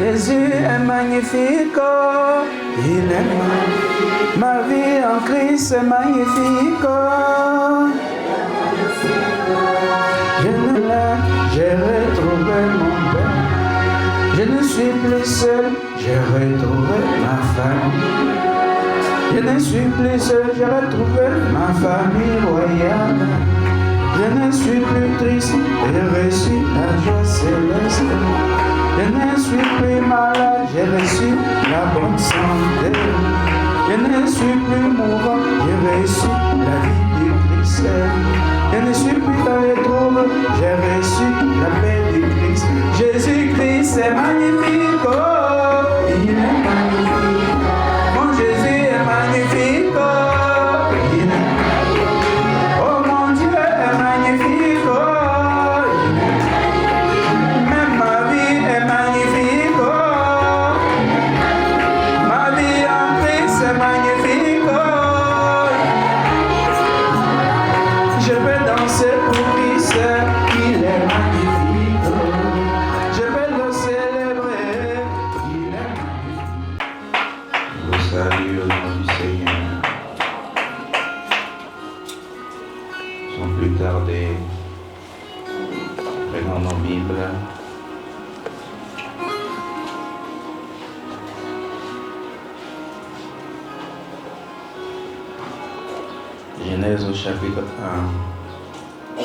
Jésus est magnifique, il est magnifique. Ma vie en Christ est magnifique. J'ai retrouvé mon Père. Je ne suis plus seul, j'ai retrouvé ma famille. Je ne suis plus seul, j'ai retrouvé ma famille royale. Je ne suis plus triste, j'ai reçu la joie céleste. Je ne suis plus malade, j'ai reçu la bonne santé. Je ne suis plus mourant, j'ai reçu la vie du Christ. Je ne suis plus dans les troubles, j'ai reçu la paix du Christ. Jésus-Christ est magnifique, oh, il est magnifique. Mon Jésus est magnifique, oh, il est magnifique. Oh, mon Dieu est magnifique, oh, il est magnifique. Même ma vie est magnifique, oh, ma vie en Christ est magnifique, oh. Je vais danser pour Christ, il est magnifique. Je vais le célébrer, il est magnifique. Je vous salue au nom du Seigneur. Sans plus tarder, prenons nos Bibles. Genèse au chapitre 1,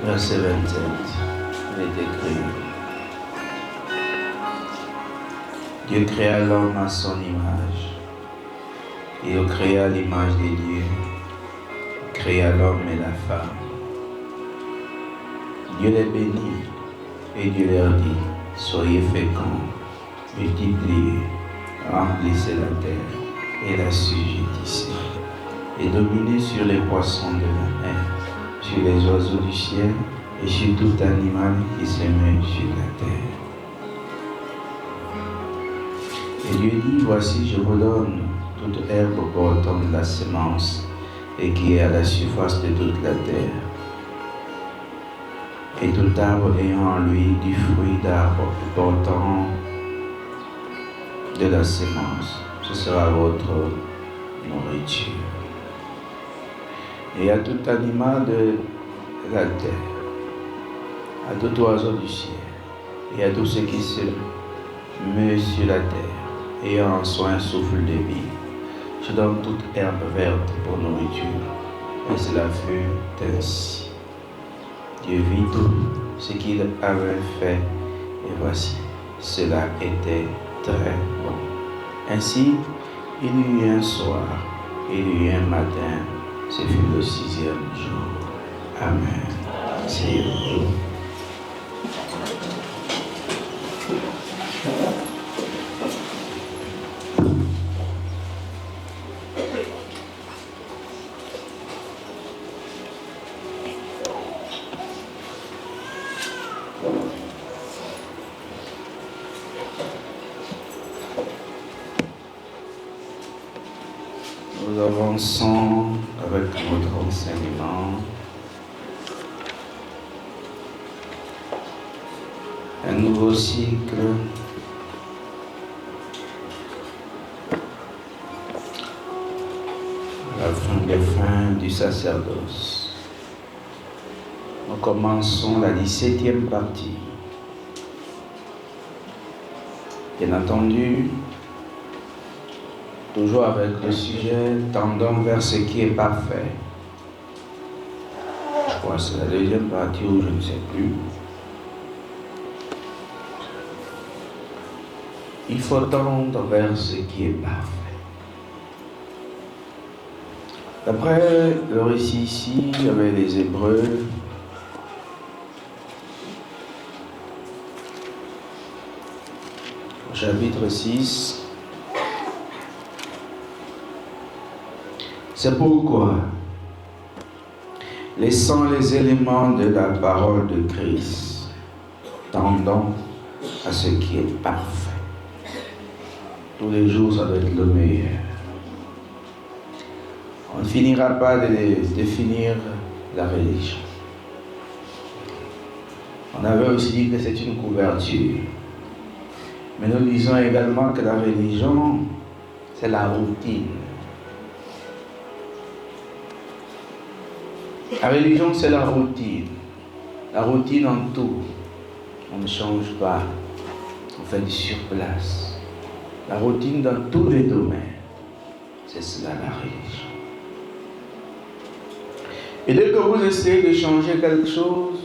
verset 27, il est écrit: Dieu créa l'homme à son image. Il créa l'image de Dieu. Il créa l'homme et la femme. Dieu les bénit et Dieu leur dit: Soyez féconds, multipliez, remplissez la terre et l'assujettissez, et dominez sur les poissons de la mer, sur les oiseaux du ciel et sur tout animal qui se met sur la terre. Et Dieu dit: Voici, je vous donne toute herbe portant de la semence et qui est à la surface de toute la terre, et tout arbre ayant en lui du fruit d'arbre portant de la semence. Ce sera votre nourriture. Et à tout animal de la terre, à tout oiseau du ciel, et à tout ce qui se meut sur la terre, ayant en soi un souffle de vie, je donne toute herbe verte pour nourriture. Et cela fut ainsi. Dieu vit tout ce qu'il avait fait, et voici, cela était très bon. Ainsi, il y eut un soir, il y eut un matin, ce fut le 6e jour. Amen. Asseyez-vous. Nous avançons avec notre enseignement. Un nouveau cycle. La fin des fins du sacerdoce. Nous commençons la 17e partie. Bien entendu, toujours avec le sujet tendant vers ce qui est parfait. Je crois que c'est la 2e partie ou je ne sais plus. Il faut tendre vers ce qui est parfait. D'après le récit ici, avec les Hébreux, au chapitre 6, c'est pourquoi, laissant les éléments de la parole de Christ, tendons à ce qui est parfait. Tous les jours, ça doit être le meilleur. On ne finira pas de définir la religion. On avait aussi dit que c'est une couverture. Mais nous disons également que la religion, c'est la routine. La religion, c'est la routine. La routine en tout. On ne change pas. On fait du surplace. La routine dans tous les domaines. C'est cela la religion. Et dès que vous essayez de changer quelque chose,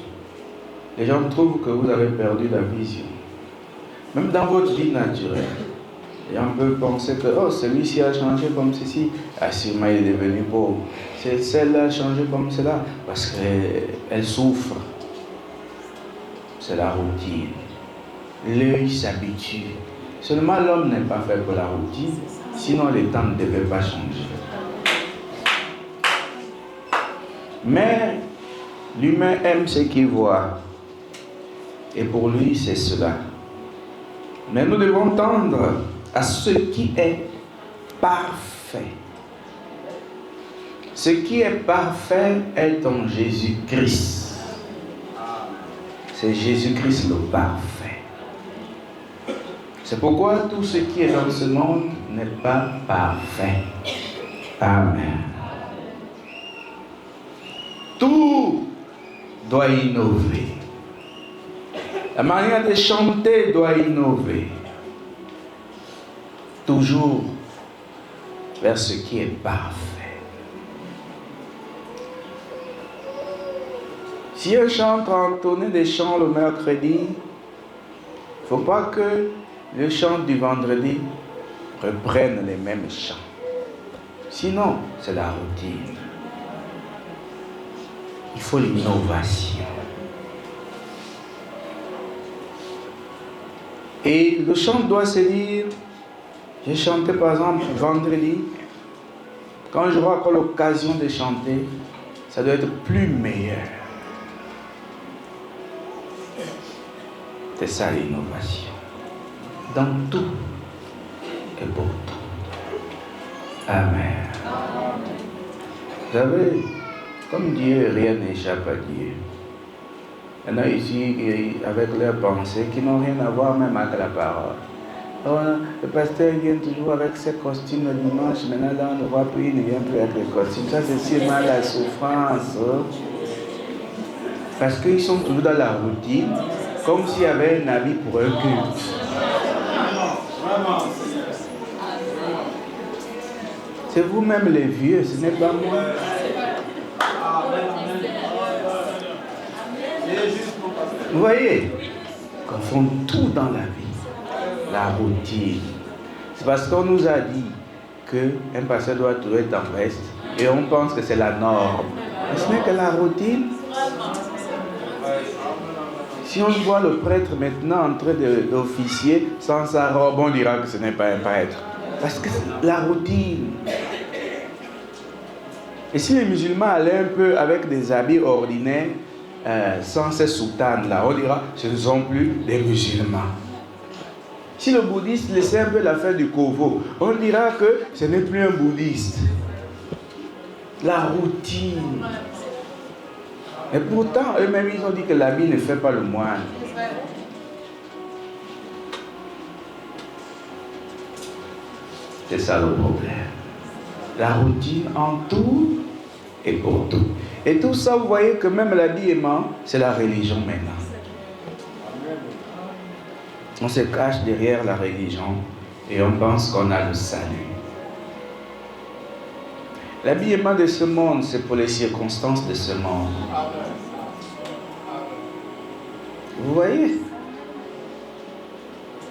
les gens trouvent que vous avez perdu la vision. Même dans votre vie naturelle. Et on peut penser que celui-ci a changé comme ceci. Ah, sûrement il est devenu pauvre. Celle-là a changé comme cela parce qu'elle souffre. C'est la routine. L'œil s'habitue. Seulement l'homme n'est pas fait pour la routine, sinon les temps ne devaient pas changer. Mais l'humain aime ce qu'il voit. Et pour lui, c'est cela. Mais nous devons tendre à ce qui est parfait. Ce qui est parfait est en Jésus-Christ. C'est Jésus-Christ le parfait. C'est pourquoi tout ce qui est dans ce monde n'est pas parfait. Amen. Tout doit innover. La manière de chanter doit innover. Toujours vers ce qui est parfait. Si un chanteur a entonné des chants le mercredi, il ne faut pas que le chant du vendredi reprenne les mêmes chants. Sinon, c'est la routine. Il faut l'innovation. Et le chant doit se dire, j'ai chanté par exemple vendredi, quand j'aurai encore l'occasion de chanter, ça doit être plus meilleur. C'est ça l'innovation. Dans tout et pour tout. Amen. Vous savez, comme Dieu, rien n'échappe à Dieu. Il y en a ici avec leurs pensées qui n'ont rien à voir même avec la parole. Le pasteur vient toujours avec ses costumes le dimanche, maintenant là on ne voit plus, il ne vient plus avec les costumes. Ça c'est sûrement la souffrance. Parce qu'ils sont toujours dans la routine, comme s'il y avait un habit pour un culte. C'est vous-même les vieux, ce n'est pas moi. Vous voyez, qu'on font tout dans la vie, la routine. C'est parce qu'on nous a dit qu'un pasteur doit toujours être en veste et on pense que c'est la norme. Mais ce n'est que la routine. Si on voit le prêtre maintenant en train d'officier sans sa robe, on dira que ce n'est pas un prêtre. Parce que c'est la routine. Et si les musulmans allaient un peu avec des habits ordinaires, sans ces soutanes-là, on dira ce ne sont plus des musulmans. Si le bouddhiste laissait un peu l'affaire du kovo, on dira que ce n'est plus un bouddhiste. La routine. Et pourtant, eux-mêmes, ils ont dit que l'habit ne fait pas le moine. C'est ça le problème. La routine en tout et pour tout. Et tout ça, vous voyez que même l'habillement, c'est la religion maintenant. On se cache derrière la religion et on pense qu'on a le salut. L'habillement de ce monde, c'est pour les circonstances de ce monde. Vous voyez?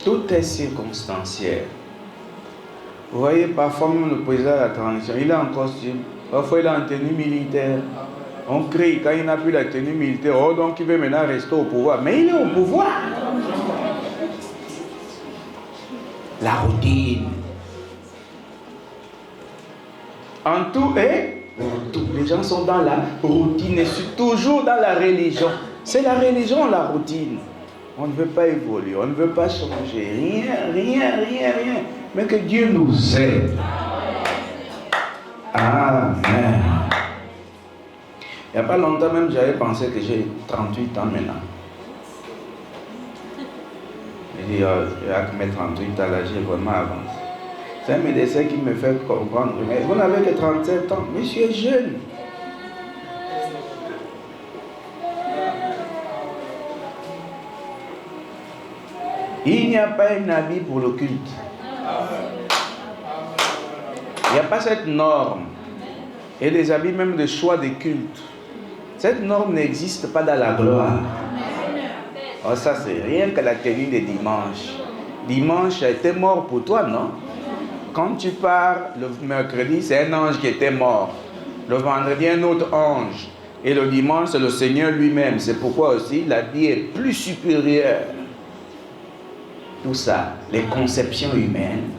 Tout est circonstanciel. Vous voyez, parfois même le président de la transition, il est en costume, parfois il est en tenue militaire. On crie quand il n'a plus la tenue militaire, oh donc il veut maintenant rester au pouvoir. Mais il est au pouvoir. La routine. En tout et pour tout. Les gens sont dans la routine et sont toujours dans la religion. C'est la religion, la routine. On ne veut pas évoluer, on ne veut pas changer. Rien. Mais que Dieu nous aide. Amen. Il n'y a pas longtemps même, j'avais pensé que j'ai 38 ans maintenant. Il dit, il a que mes 38 ans là, j'ai vraiment avancé. C'est un médecin qui me fait comprendre, mais vous n'avez que 37 ans, monsieur est jeune. Il n'y a pas un habit pour le culte. Il n'y a pas cette norme. Et des habits même de choix des cultes. Cette norme n'existe pas dans la gloire. Oh, ça, c'est rien que la tenue des dimanches. Dimanche a été mort pour toi, non? Quand tu pars le mercredi, c'est un ange qui était mort. Le vendredi, un autre ange. Et le dimanche, c'est le Seigneur lui-même. C'est pourquoi aussi l'habit est plus supérieur. Tout ça, les conceptions humaines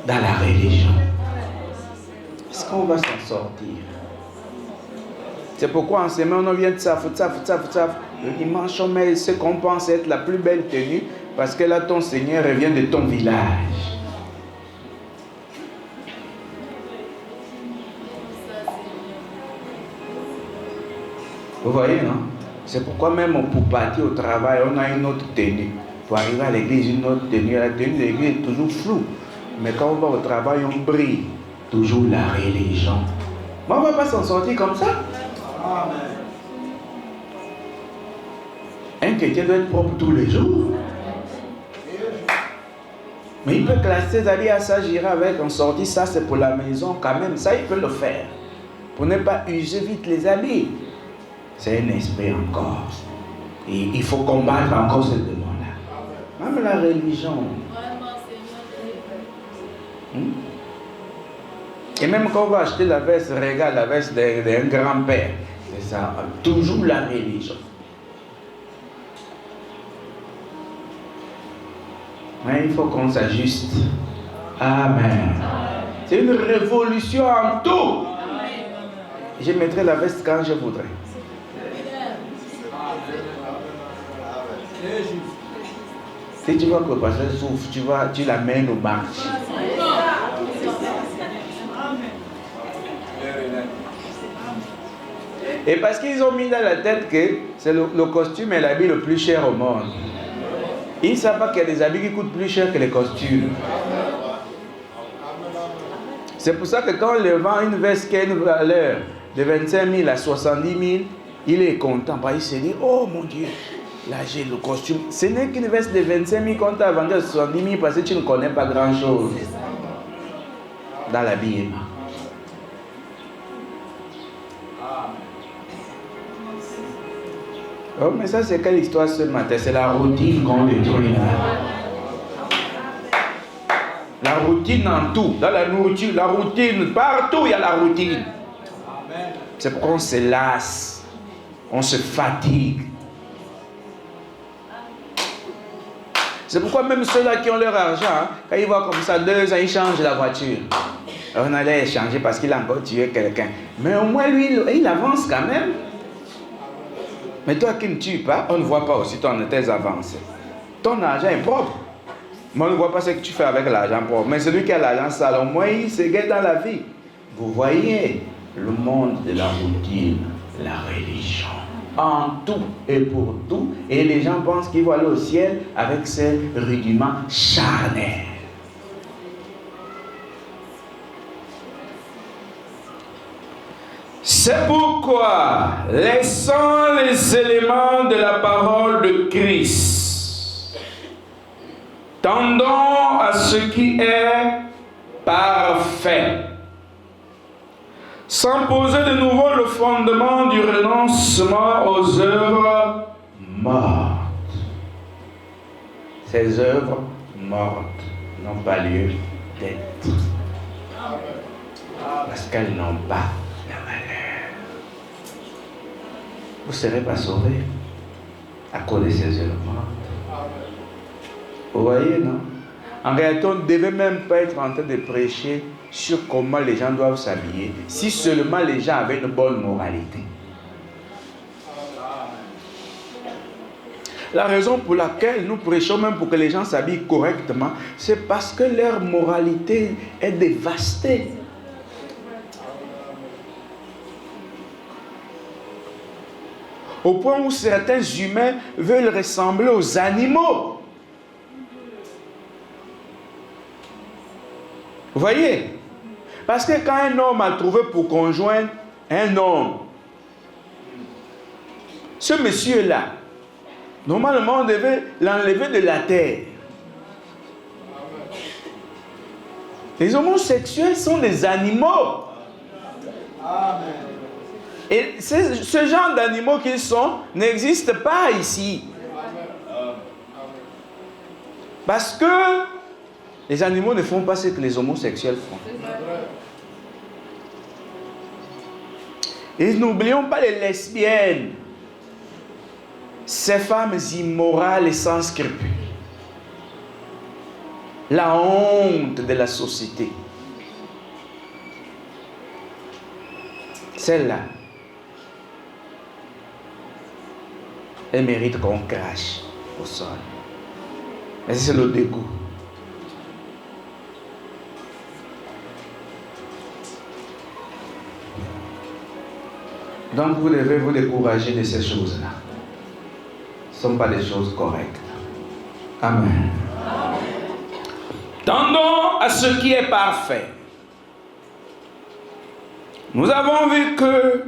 dans la religion. Est-ce qu'on va s'en sortir? C'est pourquoi en semaine, on vient de ça. Le dimanche, on met ce qu'on pense être la plus belle tenue parce que là, ton Seigneur revient de ton village. Vous voyez, non? C'est pourquoi même pour partir au travail, on a une autre tenue. Pour arriver à l'église, une autre tenue. La tenue de l'église est toujours floue. Mais quand on va au travail, on brille. Toujours la religion. Mais on ne va pas s'en sortir comme ça. Un chrétien doit être propre tous les jours. Mais il peut classer ses habits à s'agir avec en sortie. Ça, c'est pour la maison quand même. Ça, il peut le faire. Pour ne pas user vite les habits. C'est un esprit encore. Et il faut combattre encore ce démon-là. Même la religion. Et même quand on va acheter la veste, regarde la veste d'un grand-père. C'est ça, toujours la religion. Mais il faut qu'on s'ajuste. Amen. C'est une révolution en tout. Je mettrai la veste quand je voudrais. Si tu vois que le pasteur souffre, tu l'amènes au marché. Et parce qu'ils ont mis dans la tête que c'est le costume et l'habit le plus cher au monde. Ils ne savent pas qu'il y a des habits qui coûtent plus cher que les costumes. C'est pour ça que quand on le vend une veste qui a une valeur de 25 000 à 70 000, il est content. Il se dit, oh mon Dieu, là j'ai le costume. Ce n'est qu'une veste de 25 000 qu'on t'a vendu à 70 000 parce que tu ne connais pas grand-chose dans l'habillement. Oh, mais ça, c'est quelle histoire ce matin? C'est la routine qu'on détruit là. La routine en tout, dans la nourriture, la routine, partout il y a la routine. C'est pourquoi on se lasse, on se fatigue. C'est pourquoi même ceux-là qui ont leur argent, quand ils voient comme ça, 2 ans, ils changent la voiture. On allait échanger parce qu'il a encore tué quelqu'un. Mais au moins, lui, il avance quand même. Mais toi qui ne tues pas, on ne voit pas aussi ton tes avancées. Ton argent est propre. Mais on ne voit pas ce que tu fais avec l'argent propre. Mais celui qui a l'argent sale, au moins, il se guette dans la vie. Vous voyez, le monde de la routine, la religion, en tout et pour tout. Et les gens pensent qu'ils vont aller au ciel avec ces rudiments charnels. C'est pourquoi, laissant les éléments de la parole de Christ, tendons à ce qui est parfait, sans poser de nouveau le fondement du renoncement aux œuvres mortes. Ces œuvres mortes n'ont pas lieu d'être, parce qu'elles n'ont pas la valeur. Vous ne serez pas sauvés à cause de ces œuvres mortes. Vous voyez, non? En réalité, on ne devait même pas être en train de prêcher sur comment les gens doivent s'habiller, si seulement les gens avaient une bonne moralité. La raison pour laquelle nous prêchons même pour que les gens s'habillent correctement, c'est parce que leur moralité est dévastée. Au point où certains humains veulent ressembler aux animaux. Vous voyez? Parce que quand un homme a trouvé pour conjoint un homme, ce monsieur-là, normalement, on devait l'enlever de la terre. Les homosexuels sont des animaux. Et ce genre d'animaux qu'ils sont n'existe pas ici. Parce que les animaux ne font pas ce que les homosexuels font. Et n'oublions pas les lesbiennes. Ces femmes immorales et sans scrupules. La honte de la société. Celle-là, elle mérite qu'on crache au sol. Mais c'est le dégoût. Donc vous devez vous décourager de ces choses-là. Ce ne sont pas des choses correctes. Amen. Tendons à ce qui est parfait. Nous avons vu que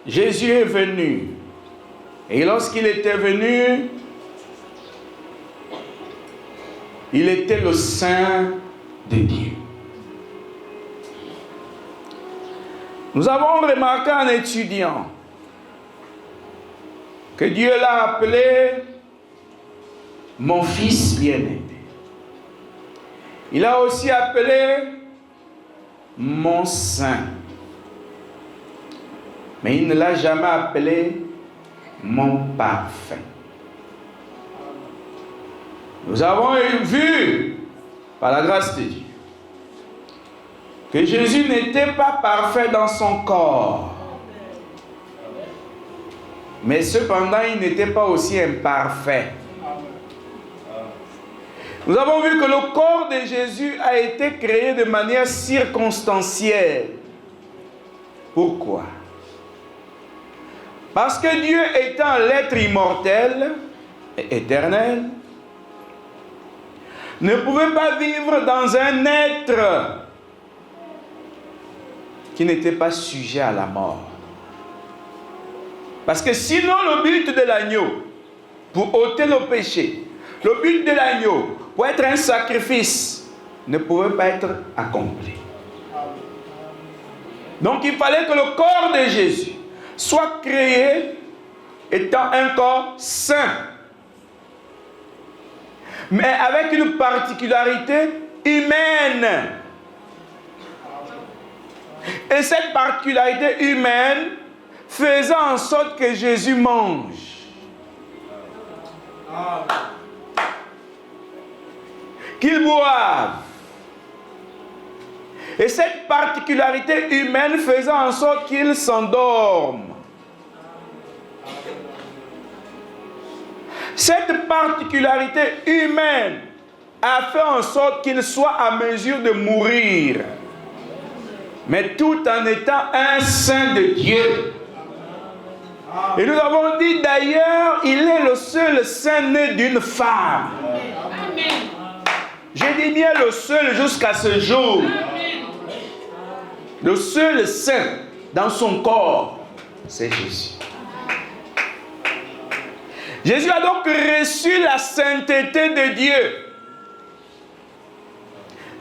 Jésus est venu. Et lorsqu'il était venu, il était le Saint de Dieu. Nous avons remarqué en étudiant que Dieu l'a appelé mon fils bien-aimé. Il a aussi appelé mon saint. Mais il ne l'a jamais appelé mon parfait. Nous avons vu, par la grâce de Dieu, que Jésus n'était pas parfait dans son corps. Mais cependant, il n'était pas aussi imparfait. Nous avons vu que le corps de Jésus a été créé de manière circonstancielle. Pourquoi? Parce que Dieu étant l'être immortel et éternel, ne pouvait pas vivre dans un être qui n'était pas sujet à la mort. Parce que sinon le but de l'agneau, pour ôter le péché, le but de l'agneau, pour être un sacrifice, ne pouvait pas être accompli. Donc il fallait que le corps de Jésus soit créé étant un corps saint. Mais avec une particularité humaine. Et cette particularité humaine faisait en sorte que Jésus mange. Qu'il boive. Et cette particularité humaine faisait en sorte qu'il s'endorme. Cette particularité humaine a fait en sorte qu'il soit à mesure de mourir. Mais tout en étant un saint de Dieu. Et nous avons dit d'ailleurs, il est le seul saint né d'une femme. J'ai dit bien le seul jusqu'à ce jour. Le seul saint dans son corps, c'est Jésus. Jésus a donc reçu la sainteté de Dieu.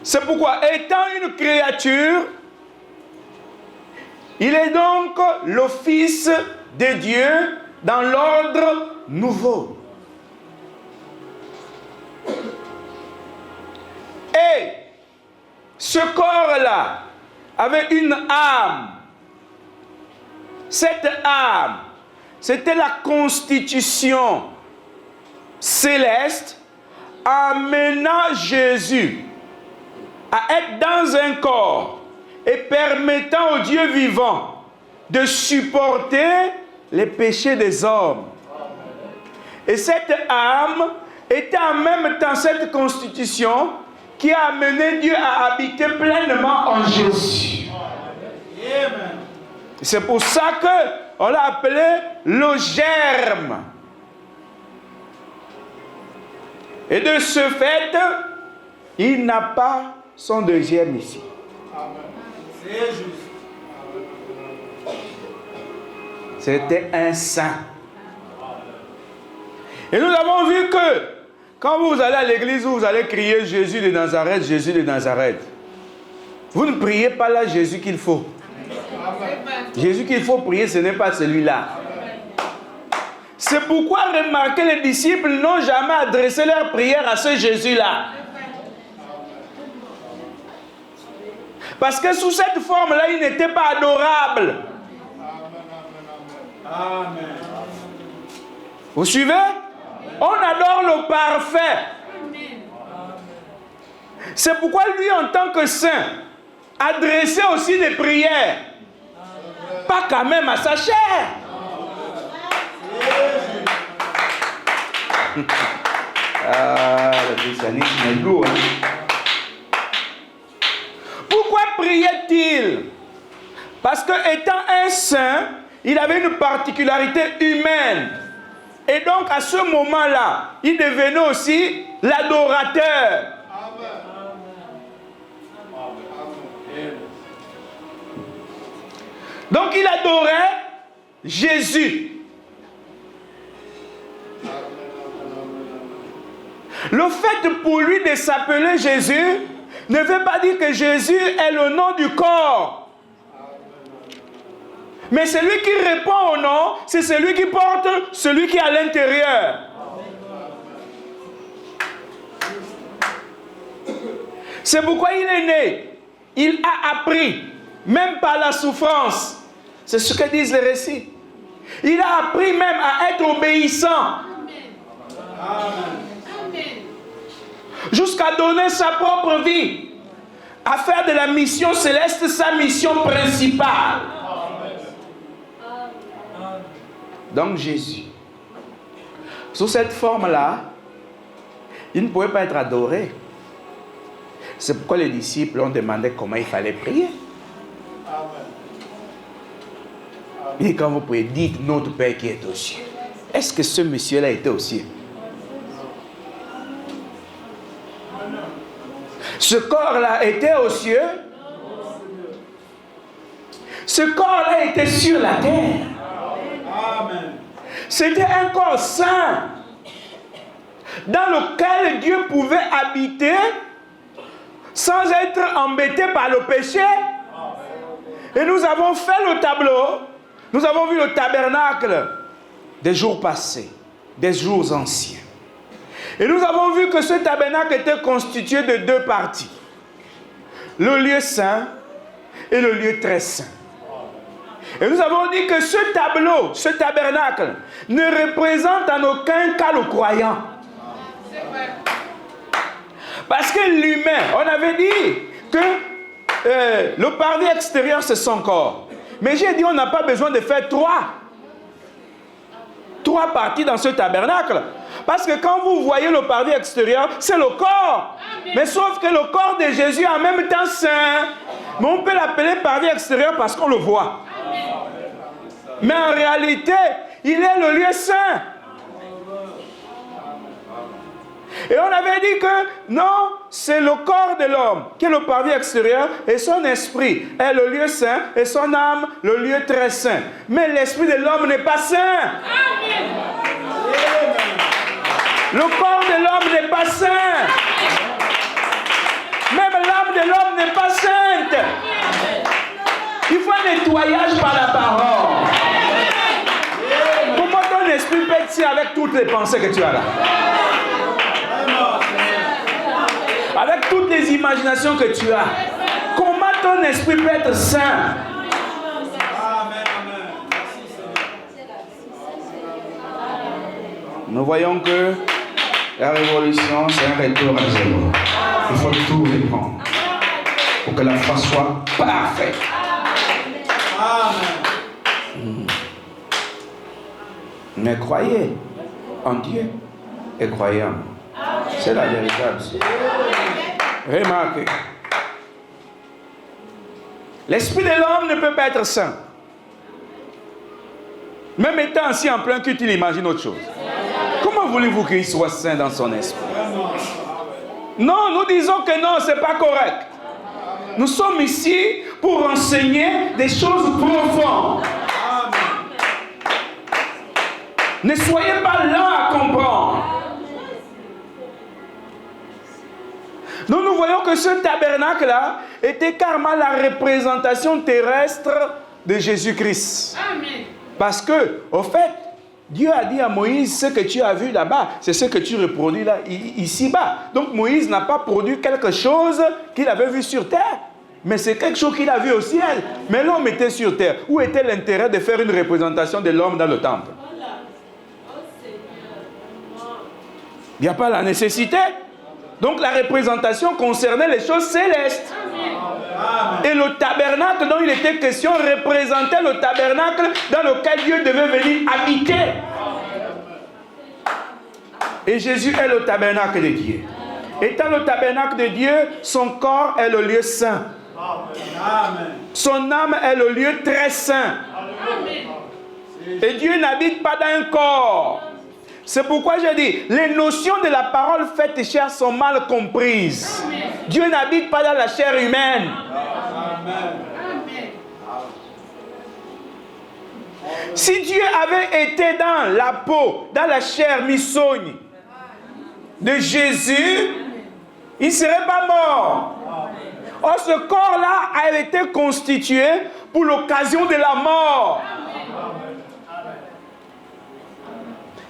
C'est pourquoi, étant une créature, il est donc le Fils de Dieu dans l'ordre nouveau. Et ce corps-là avait une âme. Cette âme, c'était la constitution céleste amenant Jésus à être dans un corps et permettant au Dieu vivant de supporter les péchés des hommes. Et cette âme était en même temps cette constitution qui a amené Dieu à habiter pleinement en Jésus. C'est pour ça qu'on l'a appelé le germe. Et de ce fait, il n'a pas son deuxième ici. C'est juste. C'était un saint. Et nous avons vu que quand vous allez à l'église, vous allez crier Jésus de Nazareth, Jésus de Nazareth. Vous ne priez pas là Jésus qu'il faut. Jésus qu'il faut prier, ce n'est pas celui-là. C'est pourquoi remarquez, les disciples n'ont jamais adressé leur prière à ce Jésus-là. Parce que sous cette forme-là, il n'était pas adorable. Amen. Vous suivez? On adore le parfait. C'est pourquoi lui, en tant que saint, adressait aussi des prières. Pas quand même à sa chair. Le christianisme est lourd. Pourquoi priait-il? Parce que étant un saint, il avait une particularité humaine. Et donc à ce moment-là, il devenait aussi l'adorateur. Donc il adorait Jésus. Le fait pour lui de s'appeler Jésus ne veut pas dire que Jésus est le nom du corps. Mais celui qui répond au nom, c'est celui qui porte celui qui est à l'intérieur. C'est pourquoi il est né. Il a appris, même par la souffrance. C'est ce que disent les récits. Il a appris même à être obéissant. Jusqu'à donner sa propre vie. À faire de la mission céleste sa mission principale. Donc Jésus, sous cette forme-là, il ne pouvait pas être adoré. C'est pourquoi les disciples ont demandé comment il fallait prier. Et quand vous priez, dites notre Père qui est aux cieux. Est-ce que ce monsieur-là était aux cieux? Ce corps-là était aux cieux. Ce corps-là était sur la terre. C'était un corps saint dans lequel Dieu pouvait habiter sans être embêté par le péché. Et nous avons fait le tableau. Nous avons vu le tabernacle des jours passés, des jours anciens. Et nous avons vu que ce tabernacle était constitué de deux parties. Le lieu saint et le lieu très saint. Et nous avons dit que ce tableau, ce tabernacle, ne représente en aucun cas le croyant. Parce que l'humain, on avait dit que le parvis extérieur, c'est son corps. Mais j'ai dit, on n'a pas besoin de faire trois parties dans ce tabernacle. Parce que quand vous voyez le parvis extérieur, c'est le corps. Mais sauf que le corps de Jésus est en même temps saint. Mais on peut l'appeler parvis extérieur parce qu'on le voit. Mais en réalité, il est le lieu saint. Et on avait dit que non, c'est le corps de l'homme qui est le parvis extérieur et son esprit est le lieu saint et son âme le lieu très saint. Mais l'esprit de l'homme n'est pas saint. Le corps de l'homme n'est pas saint. Même l'âme de l'homme n'est pas sainte. Il faut un nettoyage par la parole. Comment ton esprit peut être saint avec toutes les pensées que tu as là? Avec toutes les imaginations que tu as. Comment ton esprit peut être saint? Nous voyons que la révolution, c'est un retour à zéro. Il faut tout reprendre pour que la foi soit parfaite. Mais croyez en Dieu et croyez en moi. C'est la véritable. Remarquez. L'esprit de l'homme ne peut pas être saint. Même étant assis en plein culte, il imagine autre chose. Comment voulez-vous qu'il soit saint dans son esprit? Non, nous disons que non, ce n'est pas correct. Nous sommes ici pour enseigner des choses profondes. Ne soyez pas là à comprendre. Donc nous voyons que ce tabernacle-là était carrément la représentation terrestre de Jésus-Christ. Parce que, au fait, Dieu a dit à Moïse, ce que tu as vu là-bas, c'est ce que tu reproduis là, ici-bas. Donc Moïse n'a pas produit quelque chose qu'il avait vu sur terre, mais c'est quelque chose qu'il a vu au ciel. Mais l'homme était sur terre. Où était l'intérêt de faire une représentation de l'homme dans le temple? Il n'y a pas la nécessité. Donc la représentation concernait les choses célestes. Et le tabernacle dont il était question représentait le tabernacle dans lequel Dieu devait venir habiter. Et Jésus est le tabernacle de Dieu. Étant le tabernacle de Dieu, son corps est le lieu saint. Son âme est le lieu très saint. Et Dieu n'habite pas dans un corps. C'est pourquoi je dis, les notions de la parole faite chair sont mal comprises. Dieu n'habite pas dans la chair humaine. Si Dieu avait été dans la peau, dans la chair misogne de Jésus, il ne serait pas mort. Or, ce corps-là a été constitué pour l'occasion de la mort.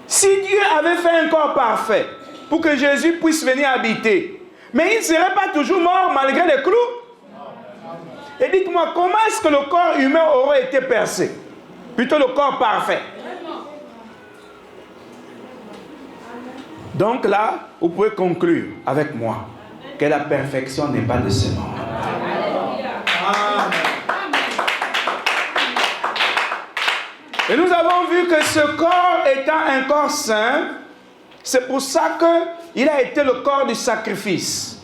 Si Dieu avait fait un corps parfait pour que Jésus puisse venir habiter, mais il ne serait pas toujours mort malgré les clous. Et dites-moi, comment est-ce que le corps humain aurait été percé? Plutôt le corps parfait. Donc là, vous pouvez conclure avec moi que la perfection n'est pas de ce monde. Et nous avons vu que ce corps étant un corps saint, c'est pour ça qu'il a été le corps du sacrifice.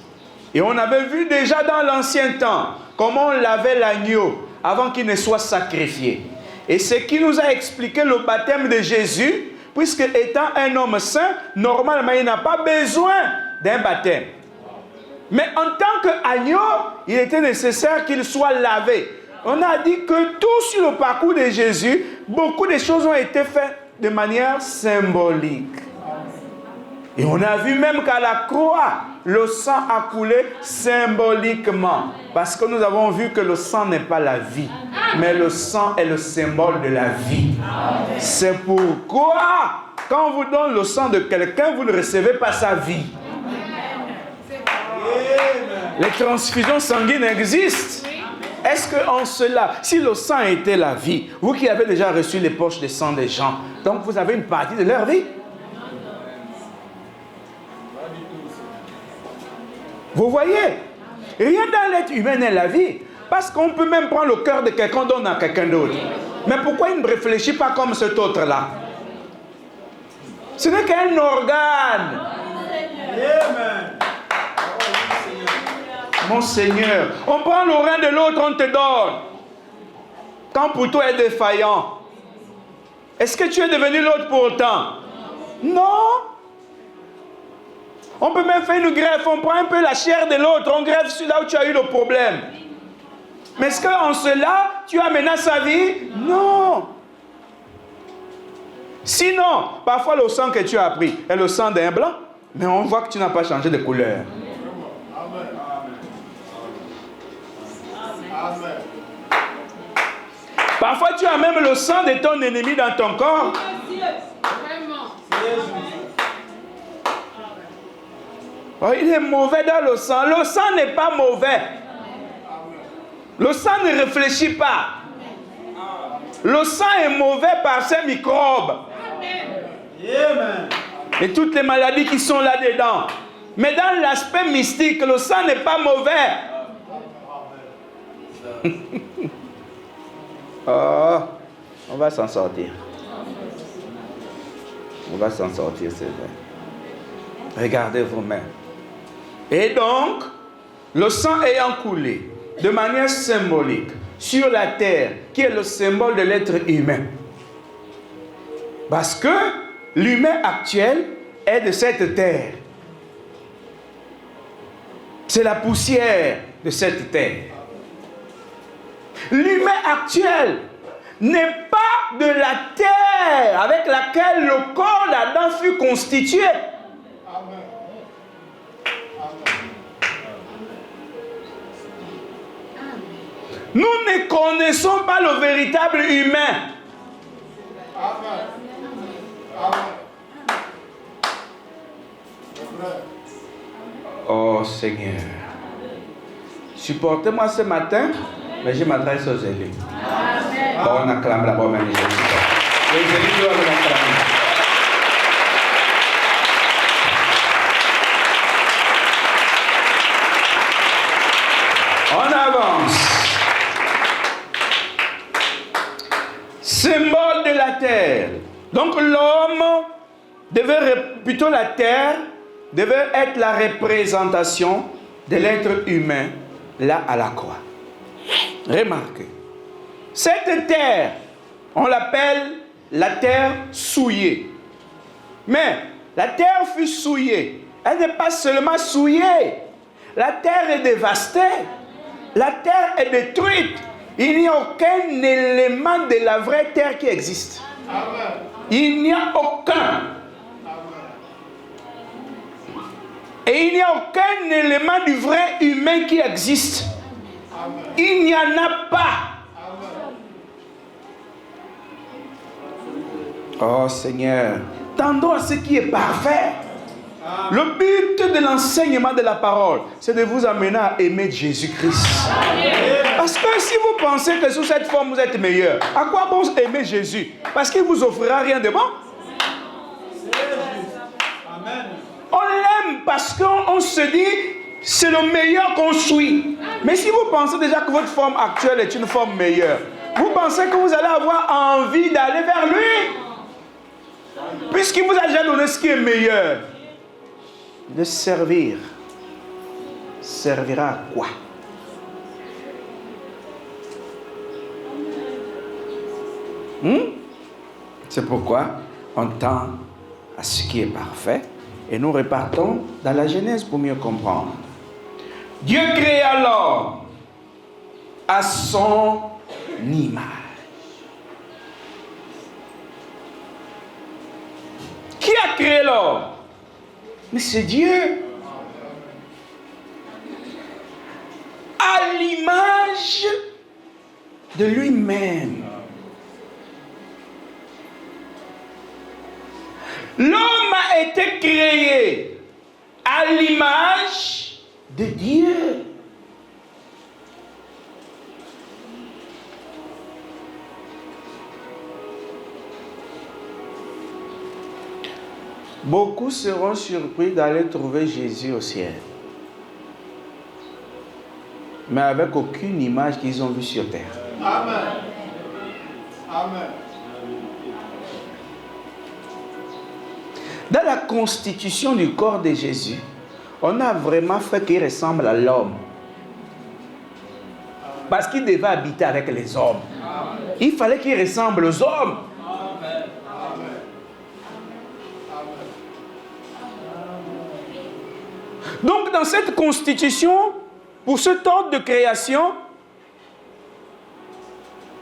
Et on avait vu déjà dans l'ancien temps comment on lavait l'agneau avant qu'il ne soit sacrifié. Et ce qui nous a expliqué le baptême de Jésus, puisque étant un homme saint, normalement il n'a pas besoin d'un baptême. Mais en tant qu'agneau, il était nécessaire qu'il soit lavé. On a dit que tout sur le parcours de Jésus, beaucoup de choses ont été faites de manière symbolique. Et on a vu même qu'à la croix, le sang a coulé symboliquement. Parce que nous avons vu que le sang n'est pas la vie, mais le sang est le symbole de la vie. C'est pourquoi, quand on vous donne le sang de quelqu'un, vous ne recevez pas sa vie. Les transfusions sanguines existent. Est-ce qu'en cela, si le sang était la vie, vous qui avez déjà reçu les poches de sang des gens, donc vous avez une partie de leur vie? Vous voyez, rien dans l'être humain n'est la vie. Parce qu'on peut même prendre le cœur de quelqu'un, donner à quelqu'un d'autre. Mais pourquoi il ne réfléchit pas comme cet autre-là? Ce n'est qu'un organe. Amen. Mon Seigneur, on prend le rein de l'autre, on te donne. Quand pour toi est défaillant, est-ce que tu es devenu l'autre pour autant? Non. On peut même faire une greffe, on prend un peu la chair de l'autre, on greffe celui-là où tu as eu le problème. Mais est-ce qu'en cela, tu as mené sa vie? Non. Sinon, parfois le sang que tu as pris est le sang d'un blanc, mais on voit que tu n'as pas changé de couleur. Parfois, tu as même le sang de ton ennemi dans ton corps. Oh, il est mauvais dans le sang. Le sang n'est pas mauvais. Le sang ne réfléchit pas. Le sang est mauvais par ses microbes. Et toutes les maladies qui sont là-dedans. Mais dans l'aspect mystique, le sang n'est pas mauvais. Oh, on va s'en sortir. On va s'en sortir, c'est vrai. Regardez vous-même. Et donc, le sang ayant coulé de manière symbolique sur la terre, qui est le symbole de l'être humain. Parce que l'humain actuel est de cette terre. C'est la poussière de cette terre. L'humain actuel n'est pas de la terre avec laquelle le corps d'Adam fut constitué. Amen. Nous ne connaissons pas le véritable humain. Amen. Amen. Oh Seigneur, supportez-moi ce matin, mais je m'adresse aux élus. Bon, on acclame d'abord même les élus. Les élus doivent l'acclamer. On avance. Symbole de la terre. Donc l'homme plutôt la terre devait être la représentation de l'être humain là à la croix. Remarquez, cette terre, on l'appelle la terre souillée. Mais la terre fut souillée. Elle n'est pas seulement souillée. La terre est dévastée. La terre est détruite. Il n'y a aucun élément de la vraie terre qui existe. Amen. Il n'y a aucun. Et il n'y a aucun élément du vrai humain qui existe. Amen. Il n'y en a pas. Amen. Oh Seigneur, tendons à ce qui est parfait. Le but de l'enseignement de la parole, c'est de vous amener à aimer Jésus-Christ. Parce que si vous pensez que sous cette forme vous êtes meilleur, à quoi bon aimer Jésus? Parce qu'il ne vous offrira rien de bon. Amen. On l'aime parce qu'on se dit, c'est le meilleur qu'on suit. Mais si vous pensez déjà que votre forme actuelle est une forme meilleure, vous pensez que vous allez avoir envie d'aller vers lui? Puisqu'il vous a déjà donné ce qui est meilleur. De servir. Servira à quoi? C'est pourquoi on tend à ce qui est parfait et nous repartons dans la Genèse pour mieux comprendre. Dieu créa l'homme à son image. Qui a créé l'homme? Mais c'est Dieu. À l'image de lui-même. L'homme a été créé à l'image de Dieu. Beaucoup seront surpris d'aller trouver Jésus au ciel, mais avec aucune image qu'ils ont vue sur terre. Amen. Amen. Dans la constitution du corps de Jésus, on a vraiment fait qu'il ressemble à l'homme. Parce qu'il devait habiter avec les hommes. Il fallait qu'il ressemble aux hommes. Donc dans cette constitution, pour cet ordre de création,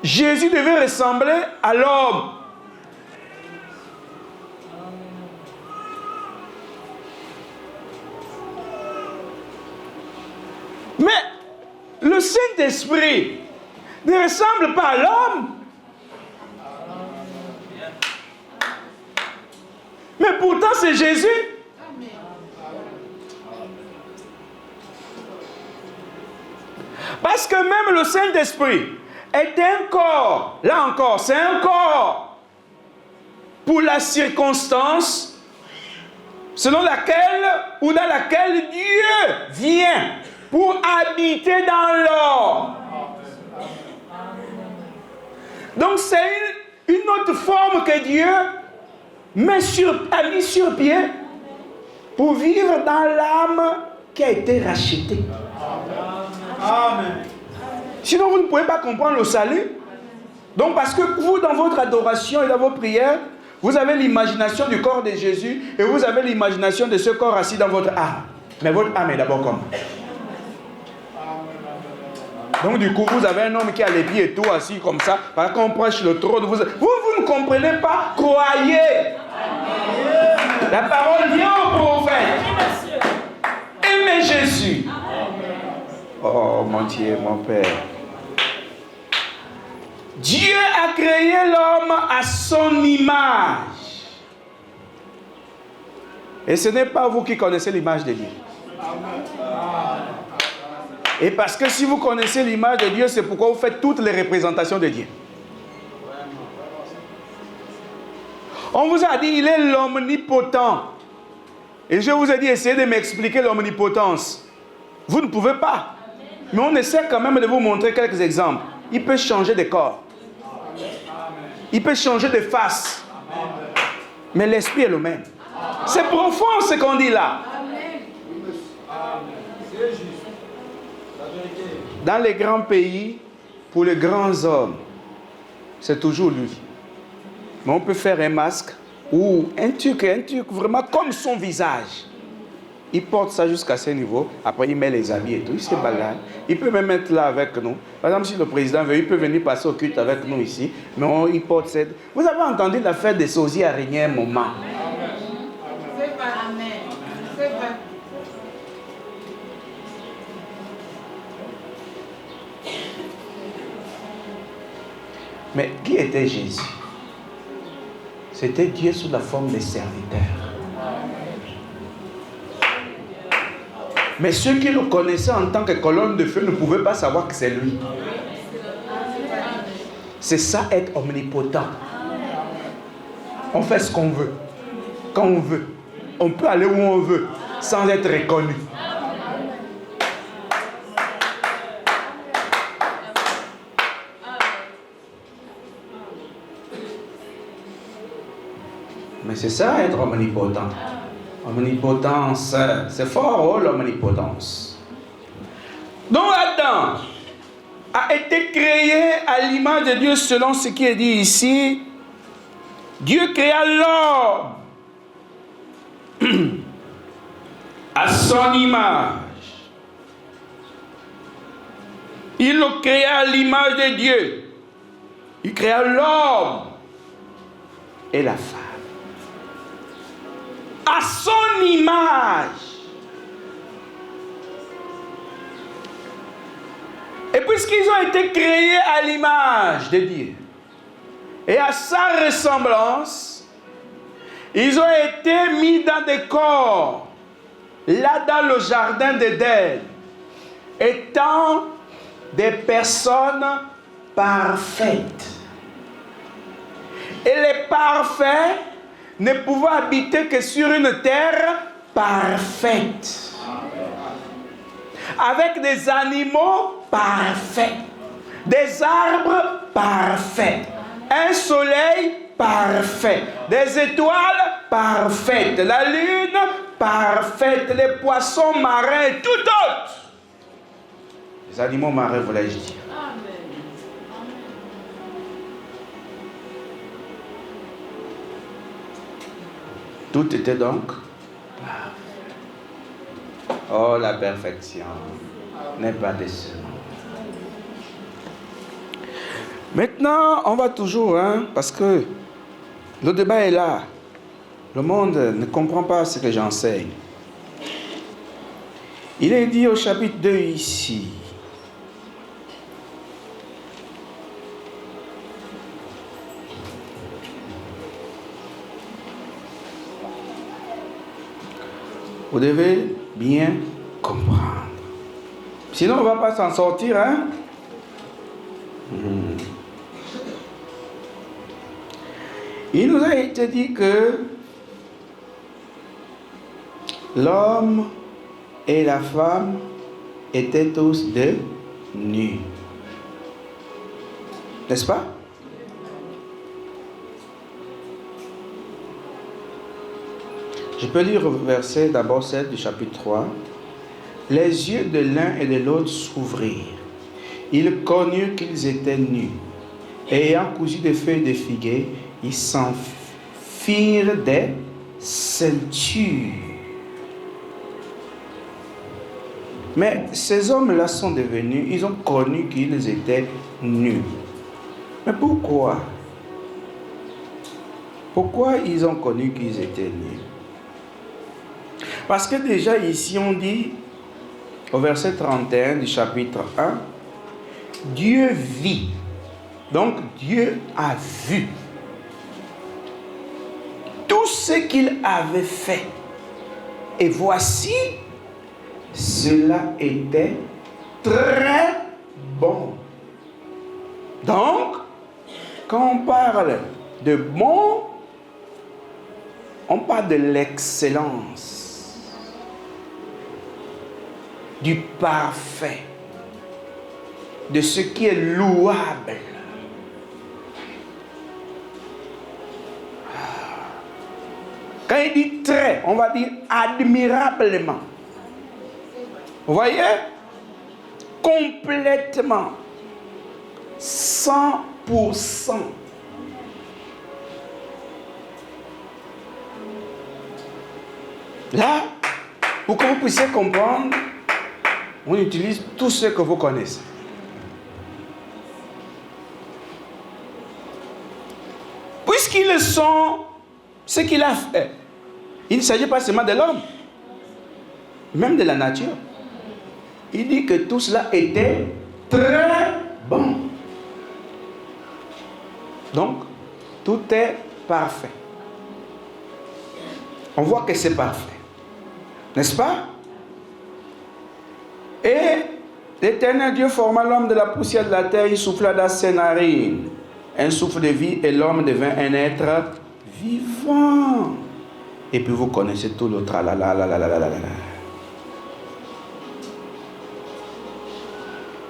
Jésus devait ressembler à l'homme. Mais le Saint-Esprit ne ressemble pas à l'homme. Mais pourtant c'est Jésus. Parce que même le Saint-Esprit est un corps. Là encore, c'est un corps pour la circonstance selon laquelle ou dans laquelle Dieu vient pour habiter dans l'homme. Donc c'est une autre forme que Dieu a mis sur pied pour vivre dans l'âme qui a été rachetée. Amen. Sinon, vous ne pouvez pas comprendre le salut. Donc, parce que vous, dans votre adoration et dans vos prières, vous avez l'imagination du corps de Jésus et vous avez l'imagination de ce corps assis dans votre âme. Mais votre âme est d'abord comme Donc du coup, vous avez un homme qui a les pieds et tout assis comme ça. Parce qu'on prêche le trône. Vous ne comprenez pas. Croyez. La parole vient au prophète. Aimez Jésus. Oh mon Dieu, mon Père. Dieu a créé l'homme à son image. Et ce n'est pas vous qui connaissez l'image de Dieu. Et parce que si vous connaissez l'image de Dieu, c'est pourquoi vous faites toutes les représentations de Dieu. On vous a dit, il est l'omnipotent. Et je vous ai dit, essayez de m'expliquer l'omnipotence. Vous ne pouvez pas. Mais on essaie quand même de vous montrer quelques exemples. Il peut changer de corps. Il peut changer de face. Mais l'esprit est le même. C'est profond ce qu'on dit là. Dans les grands pays, pour les grands hommes, c'est toujours lui. Mais on peut faire un masque ou un truc vraiment comme son visage. Il porte ça jusqu'à ce niveau. Après, il met les habits et tout. Il se balade. Il peut même être là avec nous. Par exemple, si le président veut, il peut venir passer au culte avec nous ici. Mais il porte cette... Vous avez entendu l'affaire des sosiers à Régnier un moment. C'est vrai. Amen. C'est vrai. Mais qui était Jésus? C'était Dieu sous la forme des serviteurs. Mais ceux qui le connaissaient en tant que colonne de feu ne pouvaient pas savoir que c'est lui. C'est ça être omnipotent. On fait ce qu'on veut, quand on veut. On peut aller où on veut, sans être reconnu. Mais c'est ça être omnipotent. Omnipotence, c'est fort, oh, l'omnipotence. Donc Adam a été créé à l'image de Dieu selon ce qui est dit ici. Dieu créa l'homme à son image. Il le créa à l'image de Dieu. Il créa l'homme et la femme. À son image. Et puisqu'ils ont été créés à l'image de Dieu et à sa ressemblance, ils ont été mis dans des corps, là dans le jardin d'Éden, étant des personnes parfaites. Et les parfaits ne pouvaient habiter que sur une terre parfaite. Avec des animaux parfaits, des arbres parfaits, un soleil parfait, des étoiles parfaites, la lune parfaite, les poissons marins et tout autre. Les animaux marins, voulais-je dire. Tout était donc parfait. Oh, la perfection n'est pas décevante. Maintenant, on va toujours, parce que le débat est là. Le monde ne comprend pas ce que j'enseigne. Il est dit au chapitre 2 ici. Vous devez bien comprendre. Sinon, on ne va pas s'en sortir, Il nous a été dit que l'homme et la femme étaient tous nus. N'est-ce pas? Je peux lire le verset d'abord 7 du chapitre 3. Les yeux de l'un et de l'autre s'ouvrirent. Ils connurent qu'ils étaient nus. Et ayant cousu des feuilles de figuier, ils s'en firent des ceintures. Mais ces hommes-là sont devenus, ils ont connu qu'ils étaient nus. Mais pourquoi? Pourquoi ils ont connu qu'ils étaient nus? Parce que déjà ici on dit, au verset 31 du chapitre 1, Dieu vit. Donc Dieu a vu tout ce qu'il avait fait. Et voici, cela était très bon. Donc, quand on parle de bon, on parle de l'excellence, du parfait, de ce qui est louable. Quand il dit très, on va dire admirablement. Vous voyez? Complètement. 100%. Là, pour que vous puissiez comprendre, on utilise tout ce que vous connaissez. Puisqu'ils sont ce qu'il a fait, il ne s'agit pas seulement de l'homme, même de la nature. Il dit que tout cela était très bon. Donc, tout est parfait. On voit que c'est parfait. N'est-ce pas? Et l'Éternel Dieu forma l'homme de la poussière de la terre, il souffla dans ses narines un souffle de vie et l'homme devint un être vivant. Et puis vous connaissez tout le tralala.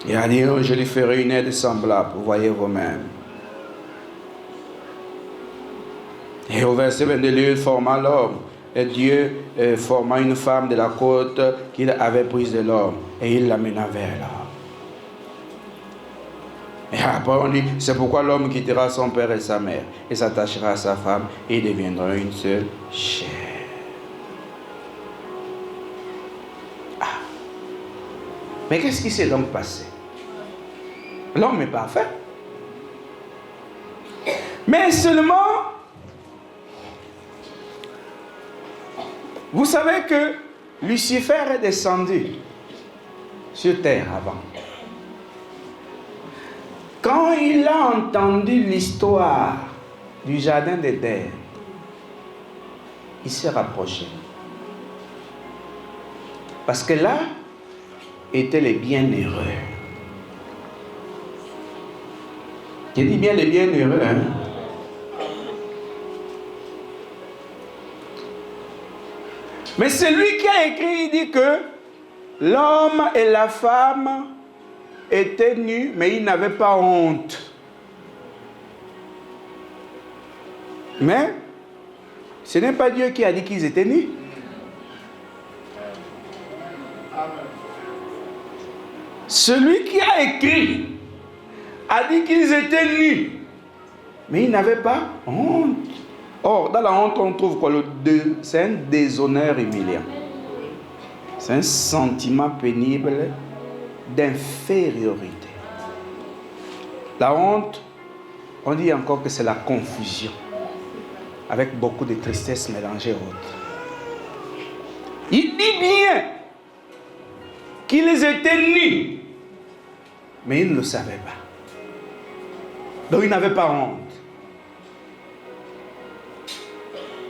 Il a dit, je lui ferai une aide semblable, vous voyez vous-même. Et au verset 22, Dieu forma l'homme. Et Dieu forma une femme de la côte qu'il avait prise de l'homme. Et il l'amena vers l'homme. Et après on dit, c'est pourquoi l'homme quittera son père et sa mère et s'attachera à sa femme et ils deviendront une seule chair. Ah. Mais qu'est-ce qui s'est donc passé? L'homme est parfait. Mais seulement, vous savez que Lucifer est descendu sur terre avant. Quand il a entendu l'histoire du jardin d'Éden, il s'est rapproché. Parce que là étaient les bienheureux. Je dis bien les bienheureux, hein? Mais celui qui a écrit, il dit que l'homme et la femme étaient nus, mais ils n'avaient pas honte. Mais ce n'est pas Dieu qui a dit qu'ils étaient nus. Celui qui a écrit a dit qu'ils étaient nus, mais ils n'avaient pas honte. Or, dans la honte, on trouve quoi? C'est un déshonneur humiliant. C'est un sentiment pénible d'infériorité. La honte, on dit encore que c'est la confusion, avec beaucoup de tristesse mélangée autres. Il dit bien qu'ils étaient nus, mais ils ne le savaient pas. Donc ils n'avaient pas honte.